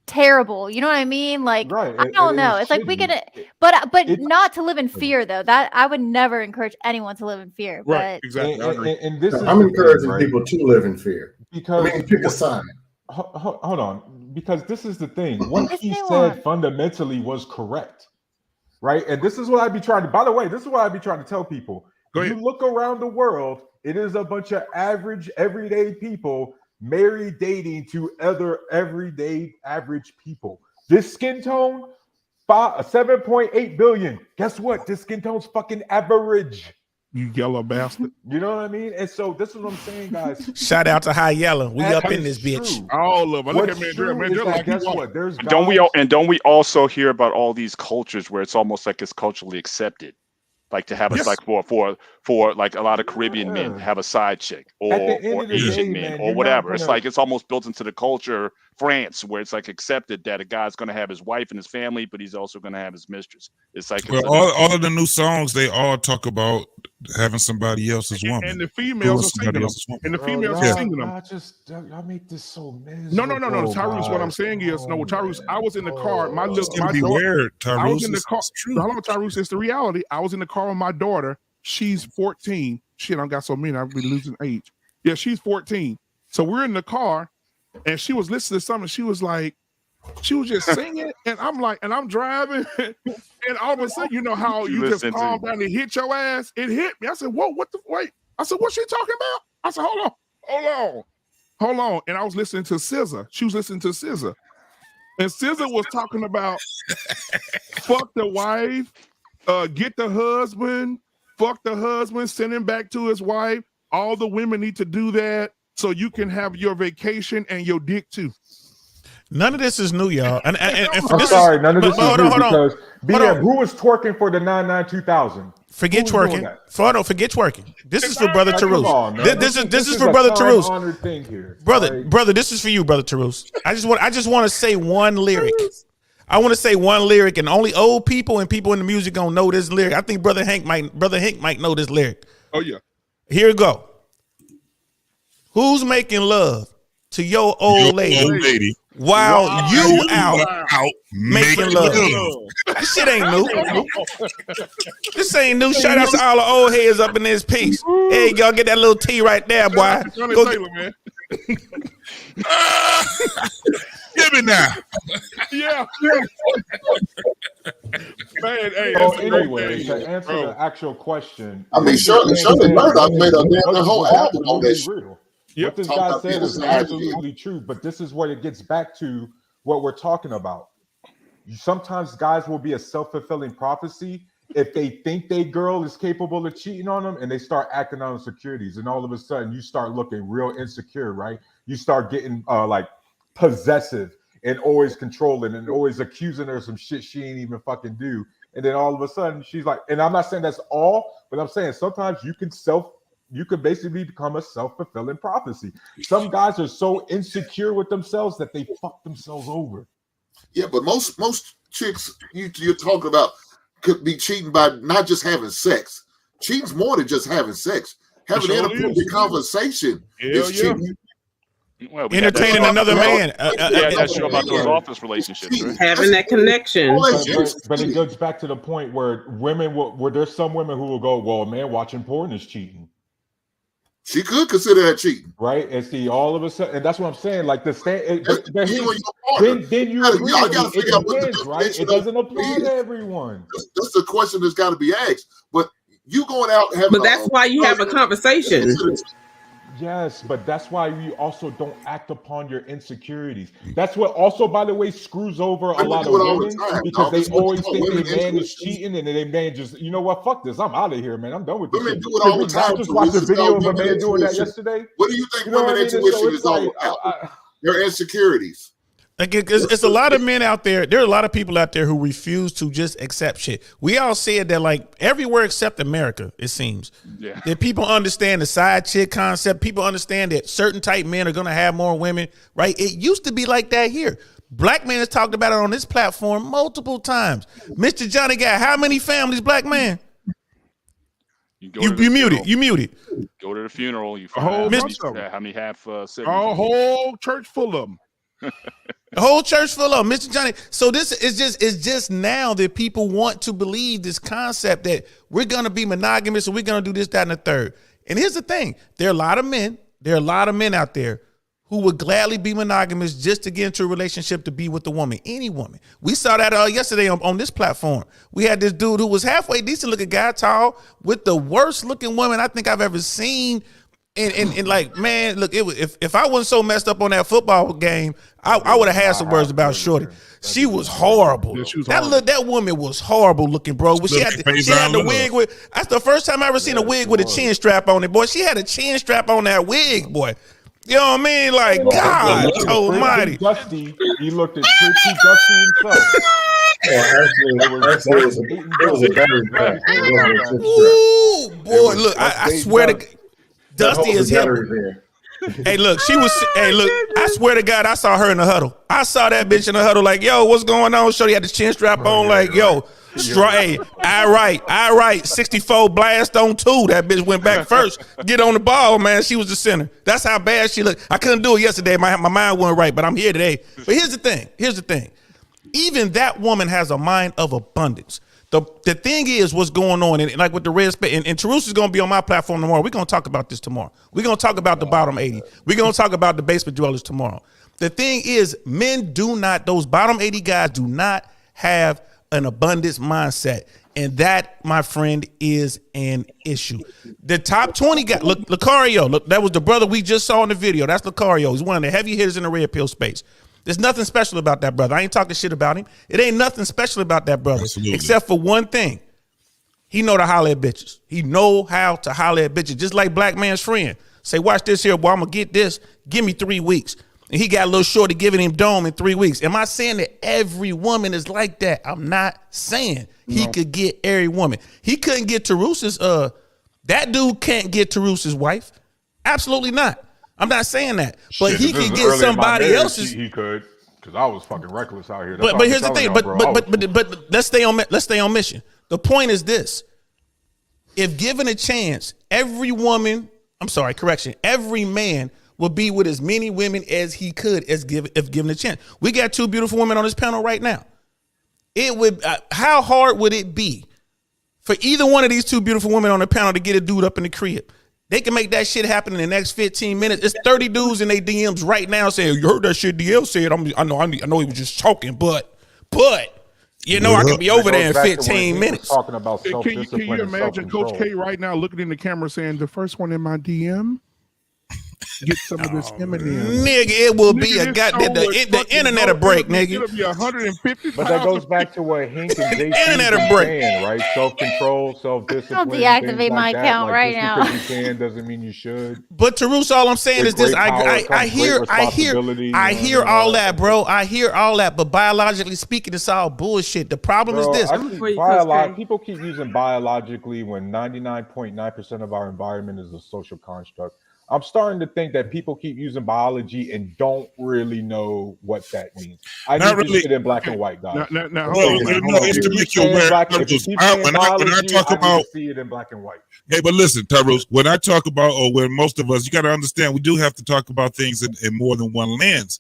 terrible. You know what I mean? Like, right. I don't know. It's like we could, but not to live in fear though. That I would never encourage anyone to live in fear. Right. But, exactly. And this I'm encouraging people to live in fear because pick a side. Hold on, because this is the thing. What he said fundamentally was correct. Right. And this is what I'd be trying to, by the way, this is what I'd be trying to tell people. You look around the world, it is a bunch of average, everyday people married, dating to other everyday average people. This skin tone, 7.8 billion. Guess what? This skin tone's fucking average. You yellow bastard. You know what I mean? And so this is what I'm saying, guys. Shout out to High Yellow. We up in this bitch. All of them. Look at Mandrill. Like, guess what? There's guys, don't we also hear about all these cultures where it's almost like it's culturally accepted, like to have a like for like a lot of Caribbean men have a side chick or Asian men or whatever. It's like it's almost built into the culture. France, where it's like accepted that a guy's going to have his wife and his family, but he's also going to have his mistress. It's like all of the new songs, they all talk about having somebody else's woman, and the females are singing them. And the females are singing them. I make this so miserable. No. Tyrese, what I'm saying is, Tyrese, I was in the car. My daughter, Tyrese, I was in the car. Hello, Tyrese, it's the reality. I was in the car with my daughter. She's 14. Shit, I got so many. I've been losing age. Yeah, she's 14. So we're in the car. And she was listening to something. She was just singing, and I'm like, and I'm driving, and all of a sudden, you know how you just calm down and hit your ass. It hit me. I said, "Whoa, what the wait?" I said, "What's she talking about?" I said, "Hold on." And I was listening to SZA. She was listening to SZA, and SZA was talking about fuck the wife, get the husband, fuck the husband, send him back to his wife. All the women need to do that. So you can have your vacation and your dick too. None of this is new, y'all. And I'm sorry, none of this is new because BM, who was twerking for the 99-2000? Forget twerking. Forget twerking. This is for Brother Tarus. This is for Brother Tarus. Brother, this is for you, Brother Tarus. I just want to say one lyric. I want to say one lyric, and only old people and people in the music gonna know this lyric. I think Brother Hank might know this lyric. Oh yeah. Here we go. Who's making love to your old lady while you out making love? This shit ain't new. This ain't new. Shout out to all the old heads up in this piece. Hey, y'all get that little T right there, boy. Go Taylor, man. Give me now. Yeah. Man, hey, So that's a great anyway, thing, to answer bro. the actual question, I mean, Shirley Murdoch made a whole album on that shit. real. Yep. What this Talk guy about said is genocide. absolutely true, but this is what it gets back to what we're talking about. Sometimes guys will be a self-fulfilling prophecy if they think their girl is capable of cheating on them and they start acting on insecurities, and all of a sudden you start looking real insecure, right? You start getting like possessive and always controlling and always accusing her of some shit she ain't even fucking do. And then all of a sudden she's like, and I'm not saying that's all, but I'm saying sometimes you can basically become a self-fulfilling prophecy. Some guys are so insecure with themselves that they fuck themselves over. Yeah, but most chicks you're talking about could be cheating by not just having sex. Cheating's more than just having sex. Having Sure inappropriate is. conversation Hell is yeah. cheating. Well, we had that Entertaining show- another man. we had that show about those office relationships, right? Having that connection. But it goes back to the point where where there's some women who will go, well, a man watching porn is cheating. She could consider that cheating, right? And see, all of a sudden, and that's what I'm saying. Like the stand, That's you and your partner. then you I agree gotta with me. It figure out what the depends, right? definition It doesn't of apply is. to everyone. That's the question that's got to be asked. But you going out and having, But that's why you have a conversation. Yes, but that's why you also don't act upon your insecurities. That's what also, by the way, screws over a Women lot of do it all the women time, because dog. they That's what always they think call their women man is intuitions. cheating, and then their man just, you know what, fuck this, I'm out of here, man. I'm done with this. Women shit. do it all the Did we not time, just so watch this a is video called of a women man doing that intuition. yesterday? What do you think You know women what I mean? So intuition it's is all like, about? Their insecurities. Like it's a lot of men out there. There are a lot of people out there who refuse to just accept shit. We all said that like everywhere except America, it seems. Yeah. That people understand the side chick concept. People understand that certain type men are going to have more women, right? It used to be like that here. Black man has talked about it on this platform multiple times. Mr. Johnny got how many families, black man? You muted. You muted. Go to the funeral. You A whole find bunch of how many half siblings. A whole church full of them. The whole church full of Mr. Johnny. So this is it's just now that people want to believe this concept that we're gonna be monogamous and we're gonna do this, that, and the third. And here's the thing: there are a lot of men out there who would gladly be monogamous just to get into a relationship to be with a woman, any woman. We saw that yesterday on this platform. We had this dude who was halfway decent looking guy, tall, with the worst looking woman I think I've ever seen. And like, man, look, it was if I wasn't so messed up on that football game, I would have had some words about Shorty. She was horrible. Yeah, she was horrible. That woman was horrible looking, bro. But she had the wig with. That's the first time I ever seen a wig with a chin strap on it, boy. She had a chin strap on that wig, boy. You know what I mean? Like, God almighty. Dusty, he looked at pretty Dusty himself. Actually, it was a battery pack. Ooh, boy, look, I swear to Dusty is him. Hey, look, hey, look, I swear to God, I saw her in the huddle. I saw that bitch in the huddle, like, yo, what's going on? Shorty had the chin strap on, like, yo, hey, I right, 64 blast on 2. That bitch went back first. Get on the ball, man. She was the center. That's how bad she looked. I couldn't do it yesterday. My mind wasn't right, but I'm here today. But here's the thing. Even that woman has a mind of abundance. The thing is what's going on, and like with the red space, and Terus is going to be on my platform tomorrow. We're going to talk about this tomorrow. We're going to talk about the bottom 80. We're going to talk about the basement dwellers tomorrow. The thing is, those bottom 80 guys do not have an abundance mindset. And that, my friend, is an issue. The top 20 guys, look, Lucario, look, that was the brother we just saw in the video. That's Lucario. He's one of the heavy hitters in the red pill space. There's nothing special about that brother. I ain't talking shit about him. It ain't nothing special about that brother. Absolutely. Except for one thing. He know to holler at bitches. He know how to holler at bitches. Just like Black Man's Friend. Say, watch this here, boy. I'm going to get this. Give me 3 weeks. And he got a little shorty giving him dome in 3 weeks. Am I saying that every woman is like that? I'm not saying he could get every woman. He couldn't get Terus's, that dude can't get Terus's wife. Absolutely not. I'm not saying that, but Shit, he if this can was get early in my somebody marriage, else's. He could, because I was fucking reckless out here. That's But what here's the I'm thing. telling y'all, bro. But let's stay on mission. The point is this: if given a chance, every man will be with as many women as he could if given a chance. We got two beautiful women on this panel right now. It would how hard would it be for either one of these two beautiful women on the panel to get a dude up in the crib? They can make that shit happen in the next 15 minutes. It's 30 dudes in their DMs right now saying, "You heard that shit DL said? I know he was just talking, but you know I can be over there in 15 minutes." Talking about Can you imagine Coach K right now looking in the camera saying, "The first one in my DM, get some of this Eminem." Nigga, it will be a goddamn the internet a break, nigga. It'll be 150. But that goes back to what Hank and JC internet a been break. saying, right? Self-control, self-discipline. I'll deactivate things my like account that. right Just now. because you can doesn't mean you should. But Tarus, all I'm saying With is this: great power I comes hear great responsibility, I you know hear what I all mean? that, bro. I hear all that, but biologically speaking, it's all bullshit. The problem Bro, is this: people keep using biologically when 99.9% of our environment is a social construct. I'm starting to think that people keep using biology and don't really know what that means. I Not need really. to sit in black and white, guys. Now, No, hold on, man, hold on. it's to If make you you aware. saying black- if you Tyrus, keep when saying I biology, talk I need about, to see it in black and white. hey, but listen, Tyrus, when I talk about, or when most of us, you got to understand, we do have to talk about things in more than one lens.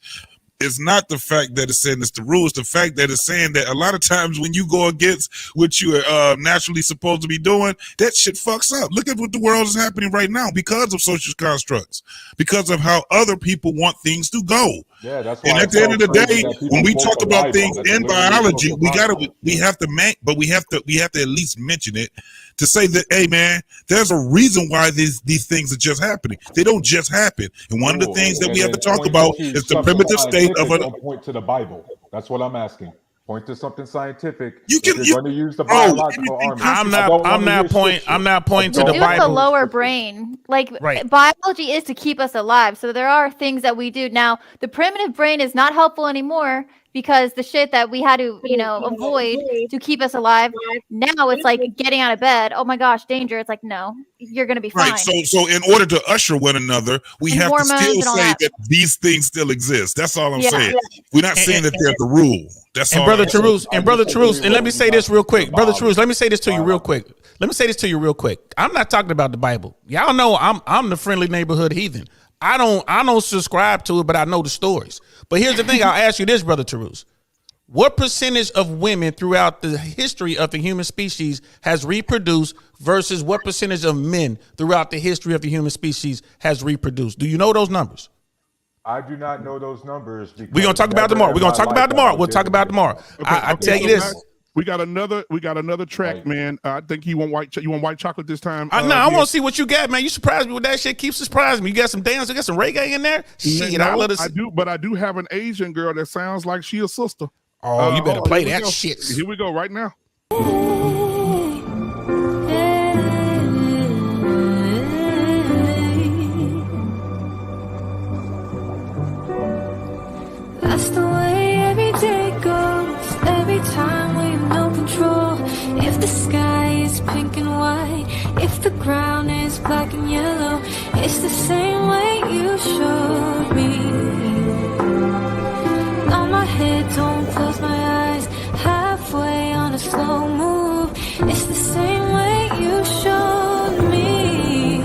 It's not the fact that it's saying it's the rules, the fact that it's saying that a lot of times when you go against what you are naturally supposed to be doing, that shit fucks up. Look at what the world is happening right now because of social constructs, because of how other people want things to go. Yeah, that's why. And at the end of the day, when we talk about things in biology, we have to at least mention it to say that, hey man, there's a reason why these things are just happening. They don't just happen. And one of the things that we have to talk about is the primitive state of a. Don't point to the Bible. That's what I'm asking. Point to something scientific. You can. You're going to use the biological army. I'm not pointing to the do Bible. the lower brain. Like Right. biology is to keep us alive. So there are things that we do. Now, the primitive brain is not helpful anymore because the shit that we had to, avoid to keep us alive. Now it's like getting out of bed. Oh my gosh, danger. It's like, no, you're going to be fine. Right. So in order to usher one another, we And have to hormones still and all say that. that these things still exist. That's all I'm Yeah. saying. We're not saying that they're the rule. That's And all. brother I'm saying. Tarus, and let me say this real quick. Brother Tarus, let me say this to you real quick. I'm not talking about the Bible. Y'all know I'm the friendly neighborhood heathen. I don't subscribe to it, but I know the stories. But here's the thing, I'll ask you this, Brother Tarus. What percentage of women throughout the history of the human species has reproduced versus what percentage of men throughout the history of the human species has reproduced? Do you know those numbers? I do not know those numbers. We're gonna talk about it tomorrow. We'll talk about it tomorrow. I tell you this. We got another track, man. I think you want white chocolate this time. I want to see what you got, man. You surprised me with that shit. Keep surprising me. You got some dance, you got some reggae in there. Shit, I do, but I do have an Asian girl that sounds like she a sister. Oh, you better play here we that go. shit. Here we go right now. That's the way every day goes. Every time we have no control. If the sky is pink and white, if the ground is black and yellow, it's the same way you showed me. On my head, don't close my eyes. Halfway on a slow move, it's the same way you showed me.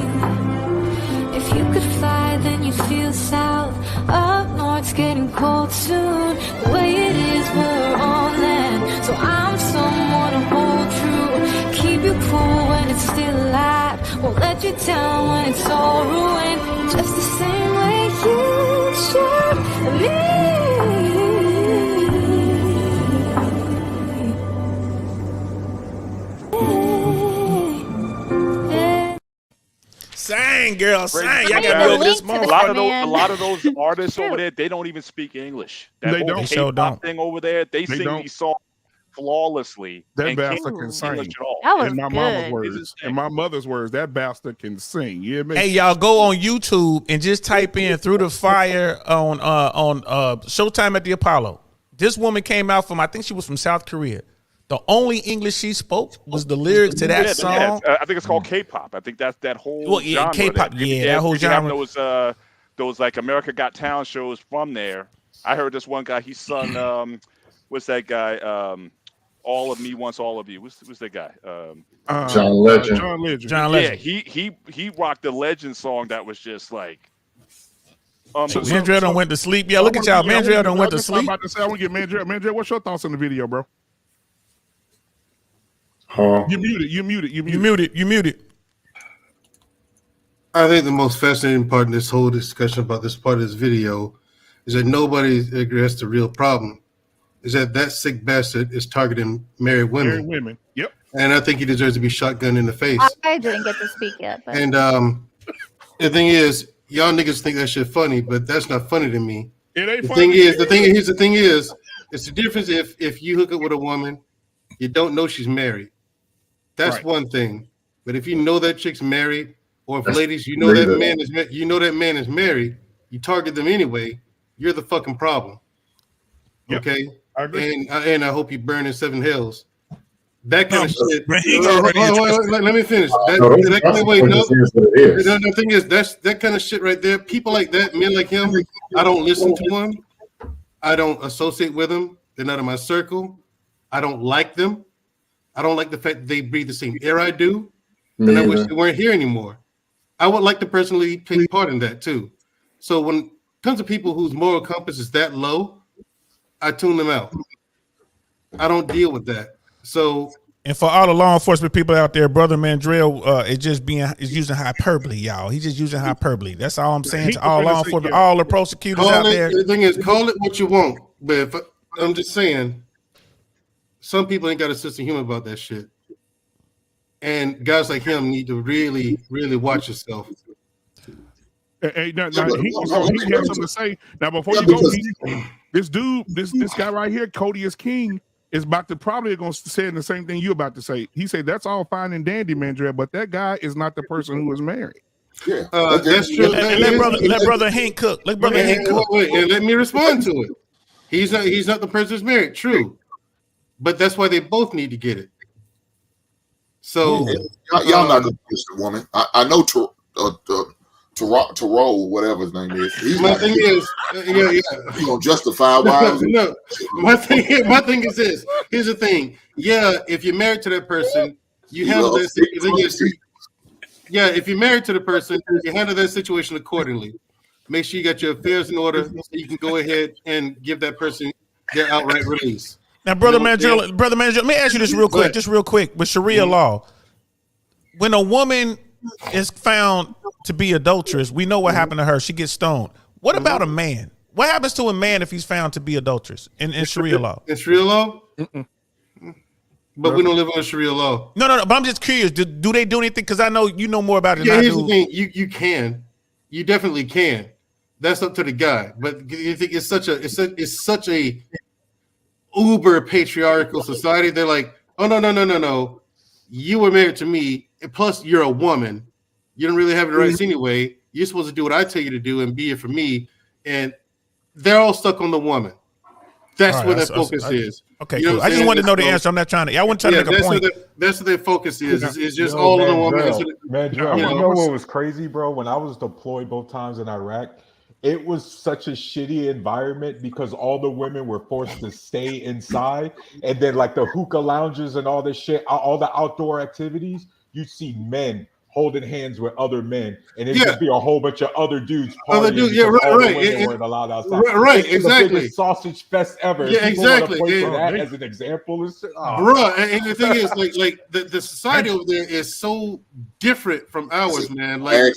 If you could fly, then you'd feel south. Up north's getting cold soon. The way it is, we're on land. So I'm someone to hold true. Keep you cool when it's still alive. Won't let you down when it's all ruined. Just the same way you showed me. Sing, girl, sing. Great. Y'all I got need to a build this link to motherfucker. this, A lot of those artists over there, they don't even speak English. That They whole don't. They sure K-pop don't. thing over there, they They sing don't. these songs flawlessly. That and bastard can't can speak English sing. at all. That was In my good. mama's words, in my mother's words, that bastard can sing. You hear me? Hey, y'all go on YouTube and just type in "Through the Fire" on Showtime at the Apollo. This woman came out from, I think she was from South Korea. The only English she spoke was the lyrics to that song. I think it's called K-pop. I think that's that whole Well, yeah, genre. K-pop, that whole they have genre. those like America Got Talent shows from there. I heard this one guy. He sung what's that guy? All of Me Wants All of You. What's that guy? John Legend. John Legend. John Legend. Yeah, he rocked the Legend song that was just like. Mandrell done went to sleep. Yeah, look at y'all. Mandrell done went to sleep. I'm about to say, I want to get Mandrell. Mandrell, what's your thoughts on the video, bro? You muted. I think the most fascinating part in this whole discussion about this part of this video is that nobody addressed the real problem. Is that sick bastard is targeting married women. Married women. Yep. And I think he deserves to be shotgunned in the face. I didn't get to speak yet. But. And the thing is, y'all niggas think that shit funny, but that's not funny to me. It ain't the funny. The thing is, it's the difference if you hook up with a woman, you don't know she's married. That's right. One thing. But if you know that chick's married, or if ladies, you know that man is married, you target them anyway, you're the fucking problem. Yep. Okay? I agree. And I hope you burn in 7 hells. That kind of shit. Let me finish. The thing is, that's that kind of shit right there. People like that, men like him, I don't listen to them. I don't associate with them. They're not in my circle. I don't like them. I don't like the fact that they breathe the same air I do. And I wish they weren't here anymore. I would like to personally take part in that too. So when it comes to people whose moral compass is that low, I tune them out. I don't deal with that. So, and for all the law enforcement people out there, Brother Mandrell is using hyperbole, y'all. He's just using hyperbole. That's all I'm saying to all law enforcement, all the prosecutors out there. The thing is, call it what you want, but I'm just saying, some people ain't got a sense of humor about that shit. And guys like him need to really, really watch yourself. Hey, now, he has something to say. Now, before you go, this dude, this guy right here, Cody is King, is about to probably going to say the same thing you're about to say. He said that's all fine and dandy, Mandrell, but that guy is not the person who is married. Yeah, that's true. Let brother Hank cook. Let brother Hank cook. Wait, and let me respond to it. He's not the person who's married. True, but that's why they both need to get it. So y'all not gonna push the woman. I know Terrell, whatever his name is. He's my thing is, He gonna justify why? No, my thing is this. Here's the thing. Yeah, if you're married to that person, you handle that. Yeah, if you're married to the person, you handle that situation accordingly. Make sure you got your affairs in order so you can go ahead and give that person their outright release. Now, Brother Mandrell, let me ask you this real quick. With Sharia law, when a woman is found to be adulterous, we know what happened to her. She gets stoned. What about a man? What happens to a man if he's found to be adulterous in Sharia law? In Sharia law? But we don't live under Sharia law. No. But I'm just curious. Do they do anything? Because I know you know more about it than I here's do. the thing. You can. You definitely can. That's up to the guy. But you think it's such a uber patriarchal society. They're like, oh no. You were married to me, and plus you're a woman. You don't really have the rights anyway. You're supposed to do what I tell you to do and be here for me. And they're all stuck on the woman. That's where their focus is. Okay, you know cool. I just wanted to know the answer. I'm not trying to. I wasn't trying to make a point. That's what their focus is. It's just all on the woman. Man, you know what was crazy, bro? When I was deployed both times in Iraq, it was such a shitty environment because all the women were forced to stay inside, and then like the hookah lounges and all this shit, all the outdoor activities, you'd see men holding hands with other men, and it'd just be a whole bunch of other dudes. Right. Women weren't allowed outside. Right, exactly. The biggest sausage fest ever. Yeah, exactly. That as an example, and shit. Bro, and the thing is, like the society over there is so different from ours, man. Like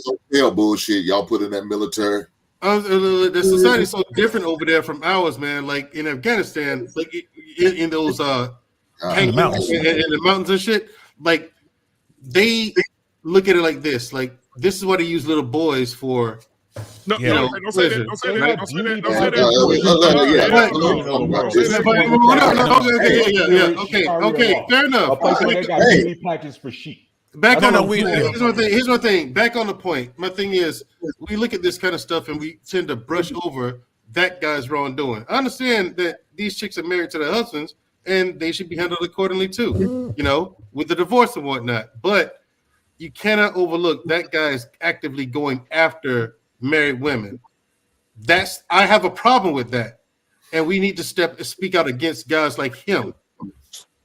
bullshit, y'all put in that military. The society is so different over there from ours, man. Like in Afghanistan, like in those the mountains. in the mountains and shit, like they look at it like this. Like this is what they use little boys for. No, don't say that. Don't say that. Don't say that. Okay, fair enough. They got beauty packets for sheep. Here's one thing. Back on the point. My thing is, we look at this kind of stuff and we tend to brush over that guy's wrongdoing. I understand that these chicks are married to their husbands and they should be handled accordingly too, you know, with the divorce and whatnot. But you cannot overlook that guy is actively going after married women. I have a problem with that. And we need to speak out against guys like him.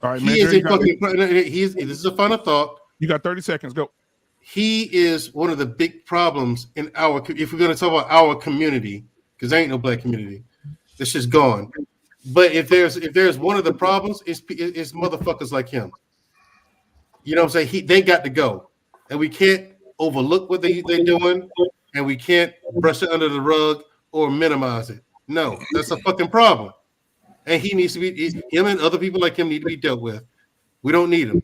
All right, He man. is a fucking. This is a final thought. You got 30 seconds. Go. He is one of the big problems in our. If we're going to talk about our community, because there ain't no black community, this shit's gone. But if there's one of the problems, it's motherfuckers like him. You know what I'm saying? They got to go, and we can't overlook what they're doing, and we can't brush it under the rug or minimize it. No, that's a fucking problem, and he needs to be. Him and other people like him need to be dealt with. We don't need him.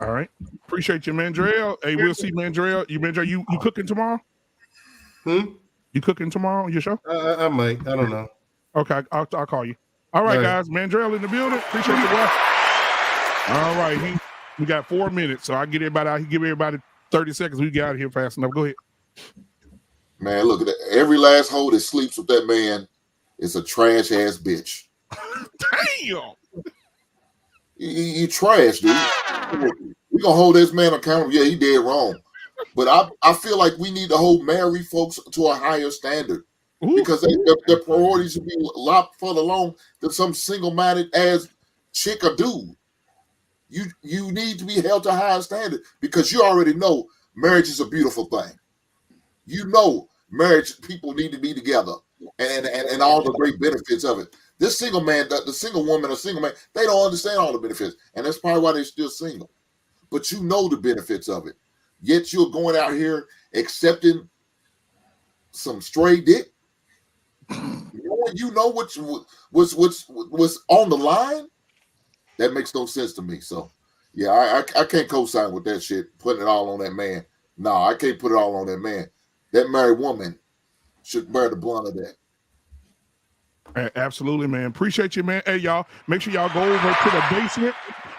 All right. Appreciate you, Mandrell. Hey, we'll see, Mandrell. You cooking tomorrow? You cooking tomorrow on your show? I might. I don't know. Okay, I'll call you. All right, guys. Mandrell in the building. Appreciate you, boy. All right, we got 4 minutes, so I get everybody out. He give everybody 30 seconds. We get out of here fast enough. Go ahead. Man, look at that. Every last hoe that sleeps with that man is a trash ass bitch. Damn. You trash, dude. We're gonna hold this man accountable. Yeah, he did wrong. But I feel like we need to hold married folks to a higher standard. Because their priorities should be a lot further along than some single-minded ass chick or dude. You need to be held to a higher standard because you already know marriage is a beautiful thing. You know marriage, people need to be together and all the great benefits of it. This single man, the single woman or single man, they don't understand all the benefits. And that's probably why they're still single. But you know the benefits of it. Yet you're going out here accepting some stray dick. You know what's on the line? That makes no sense to me. So, yeah, I can't co-sign with that shit, putting it all on that man. No, I can't put it all on that man. That married woman should bear the brunt of that. Absolutely, man. Appreciate you, man. Hey, y'all, make sure y'all go over to the basement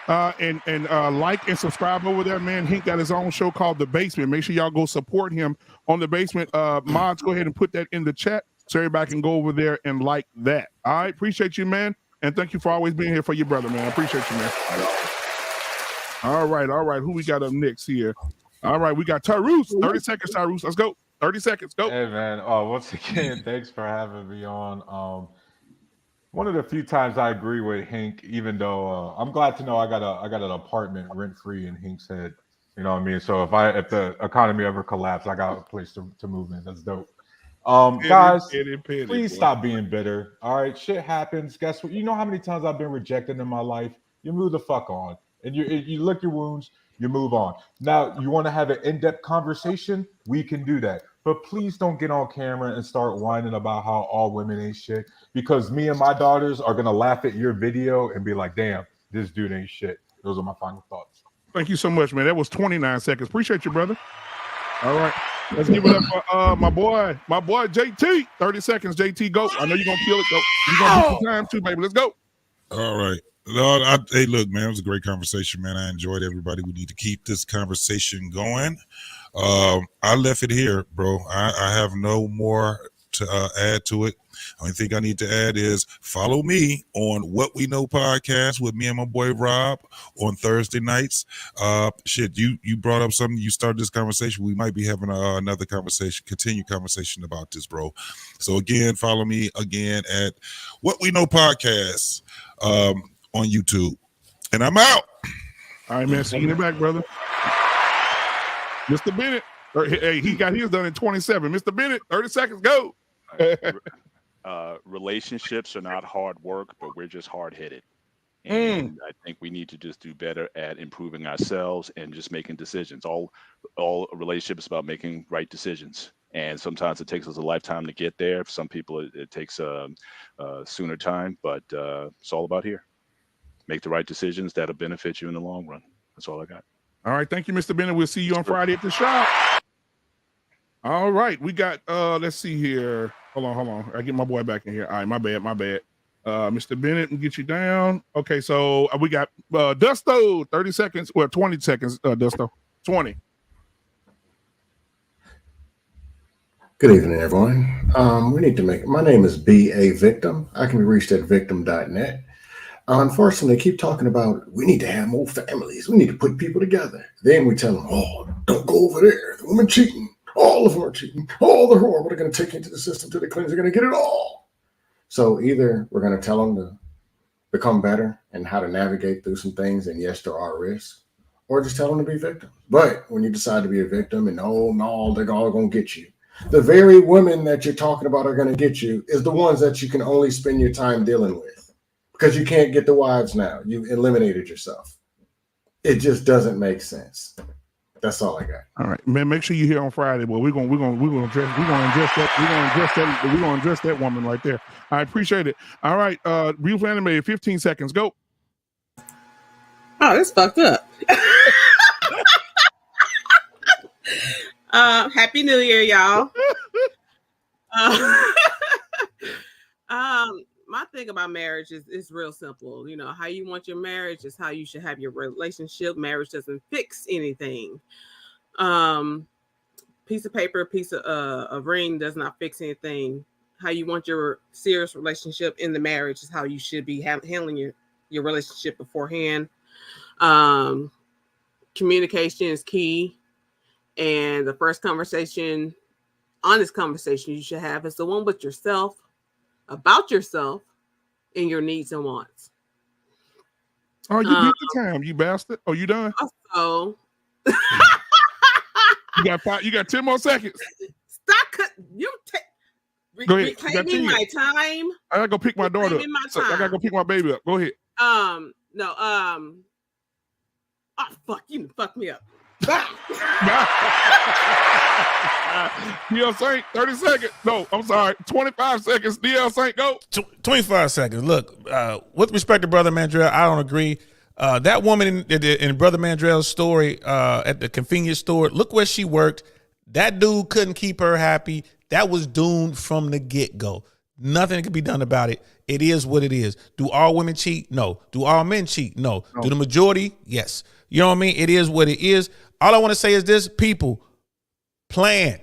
and like and subscribe over there, man. He got his own show called The Basement. Make sure y'all go support him on The Basement. Mods, go ahead and put that in the chat so everybody can go over there and like that. All right, appreciate you, man. And thank you for always being here for your brother, man. I appreciate you, man. All right. Who we got up next here? All right, we got Tyrus. 30 seconds, Tyrus. Let's go. 30 seconds. Go. Hey, man. Once again, thanks for having me on. One of the few times I agree with Hink, even though I'm glad to know I got an apartment rent free in Hink's Head. You know what I mean? So if the economy ever collapsed, I got a place to move in. That's dope. Guys, please stop being bitter. All right, shit happens. Guess what? You know how many times I've been rejected in my life? You move the fuck on, and you lick your wounds. You move on. Now, you want to have an in-depth conversation? We can do that. But please don't get on camera and start whining about how all women ain't shit, because me and my daughters are going to laugh at your video and be like, damn, this dude ain't shit. Those are my final thoughts. Thank you so much, man. That was 29 seconds. Appreciate you, brother. All right. Let's give it up for my boy JT. 30 seconds, JT. Go. I know you're going to kill it. Go. You're going to beat the time too, baby. Let's go. All right. Hey, look, man, it was a great conversation, man. I enjoyed everybody. We need to keep this conversation going. I left it here, bro. I have no more to add to it. Only thing I need to add is follow me on What We Know podcast with me and my boy Rob on Thursday nights. You brought up something. You started this conversation. We might be having another conversation, continued conversation about this, bro. So again, follow me again at What We Know podcast on YouTube. And I'm out. All right, man. See you in the back, brother. Mr. Bennett. Hey, he got his done in 27. Mr. Bennett, 30 seconds. Go. Relationships are not hard work, but we're just hard-headed. And I think we need to just do better at improving ourselves and just making decisions. All relationships about making right decisions. And sometimes it takes us a lifetime to get there. For some people, it takes a sooner time, but it's all about here. Make the right decisions that'll benefit you in the long run. That's all I got. All right. Thank you, Mr. Bennett. We'll see you on Friday at the shop. All right. We got, let's see here. Hold on. I get my boy back in here. All right. My bad. Mr. Bennett, and get you down. Okay. So we got Dusto, 30 seconds. Well, 20 seconds, Dusto. 20. Good evening, everyone. My name is B.A. Victim. I can be reached at victim.net. Unfortunately, they keep talking about we need to have more families. We need to put people together. Then we tell them, oh, don't go over there. The women cheating. All of them are cheating. All the horrible. They're going to take into the system till they cleanse. They're going to get it all. So either we're going to tell them to become better and how to navigate through some things. And yes, there are risks, or just tell them to be victims. But when you decide to be a victim and no, they're all going to get you. The very women that you're talking about are going to get you is the ones that you can only spend your time dealing with, because you can't get the wives now. You eliminated yourself. It just doesn't make sense. That's all I got. All right, man. Make sure you're here on Friday. Well, we're gonna address that woman right there. I appreciate it. All right, Beautiful Anime, 15 seconds. Go. Oh, that's fucked up. Happy New Year, y'all. My thing about marriage is real simple. You know, how you want your marriage is how you should have your relationship. Marriage doesn't fix anything. Piece of paper, piece of a ring does not fix anything. How you want your serious relationship in the marriage is how you should be handling your relationship beforehand. Communication is key. And the first conversation, honest conversation you should have is the one with yourself, about yourself, and your needs and wants. Oh, you beat the time, you bastard. Oh, you done? Also, you got 10 more seconds. Stop. Go ahead. Reclaiming my time. I gotta go pick my daughter up. So I gotta go pick my baby up. Go ahead. Oh fuck, you fucked me up. DL Saint, 30 seconds. No, I'm sorry, 25 seconds. DL Saint, go. 25 seconds. Look, with respect to Brother Mandrell, I don't agree. That woman in Brother Mandrell's story at the convenience store, look where she worked. That dude couldn't keep her happy. That was doomed from the get-go. Nothing can be done about it. It is what it is. Do all women cheat? No. Do all men cheat? No. Do the majority? Yes. You know what I mean? It is what it is. All I want to say is this, people, plan.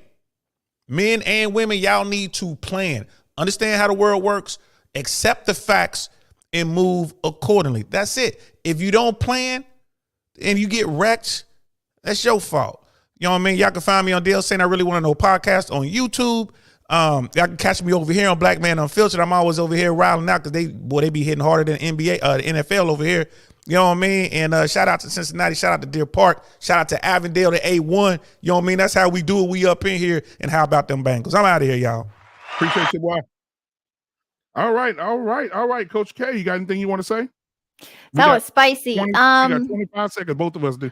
Men and women, y'all need to plan. Understand how the world works. Accept the facts and move accordingly. That's it. If you don't plan and you get wrecked, that's your fault. You know what I mean? Y'all can find me on DL Saying I Really Want to Know podcast on YouTube. Y'all can catch me over here on Black Man Unfiltered. I'm always over here riling out because they be hitting harder than NBA, the NFL over here. You know what I mean? And shout out to Cincinnati. Shout out to Deer Park. Shout out to Avondale, the A1. You know what I mean? That's how we do it. We up in here. And how about them Bengals? I'm out of here, y'all. Appreciate you, boy. All right. Coach K, you got anything you want to say? That was spicy. 20, we got 25 seconds. Both of us do.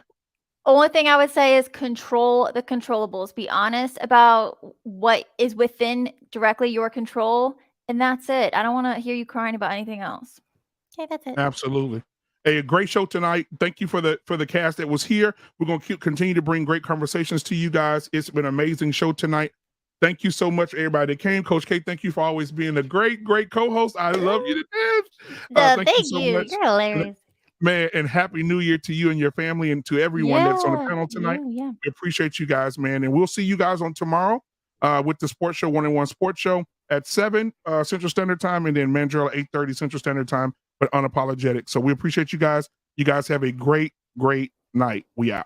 Only thing I would say is control the controllables. Be honest about what is within directly your control, and that's it. I don't want to hear you crying about anything else. Okay, that's it. Absolutely. Hey, a great show tonight. Thank you for the cast that was here. We're going to continue to bring great conversations to you guys. It's been an amazing show tonight. Thank you so much, everybody that came. Coach K, thank you for always being a great co-host. I love you to death. Thank you so much. You're hilarious. Man, and Happy New Year to you and your family and to everyone that's on the panel tonight. Yeah. We appreciate you guys, man. And we'll see you guys on tomorrow with the Sports Show, 1-on-1 Sports Show at 7 Central Standard Time, and then Mandrell 8:30 Central Standard Time, but unapologetic. So we appreciate you guys. You guys have a great night. We out.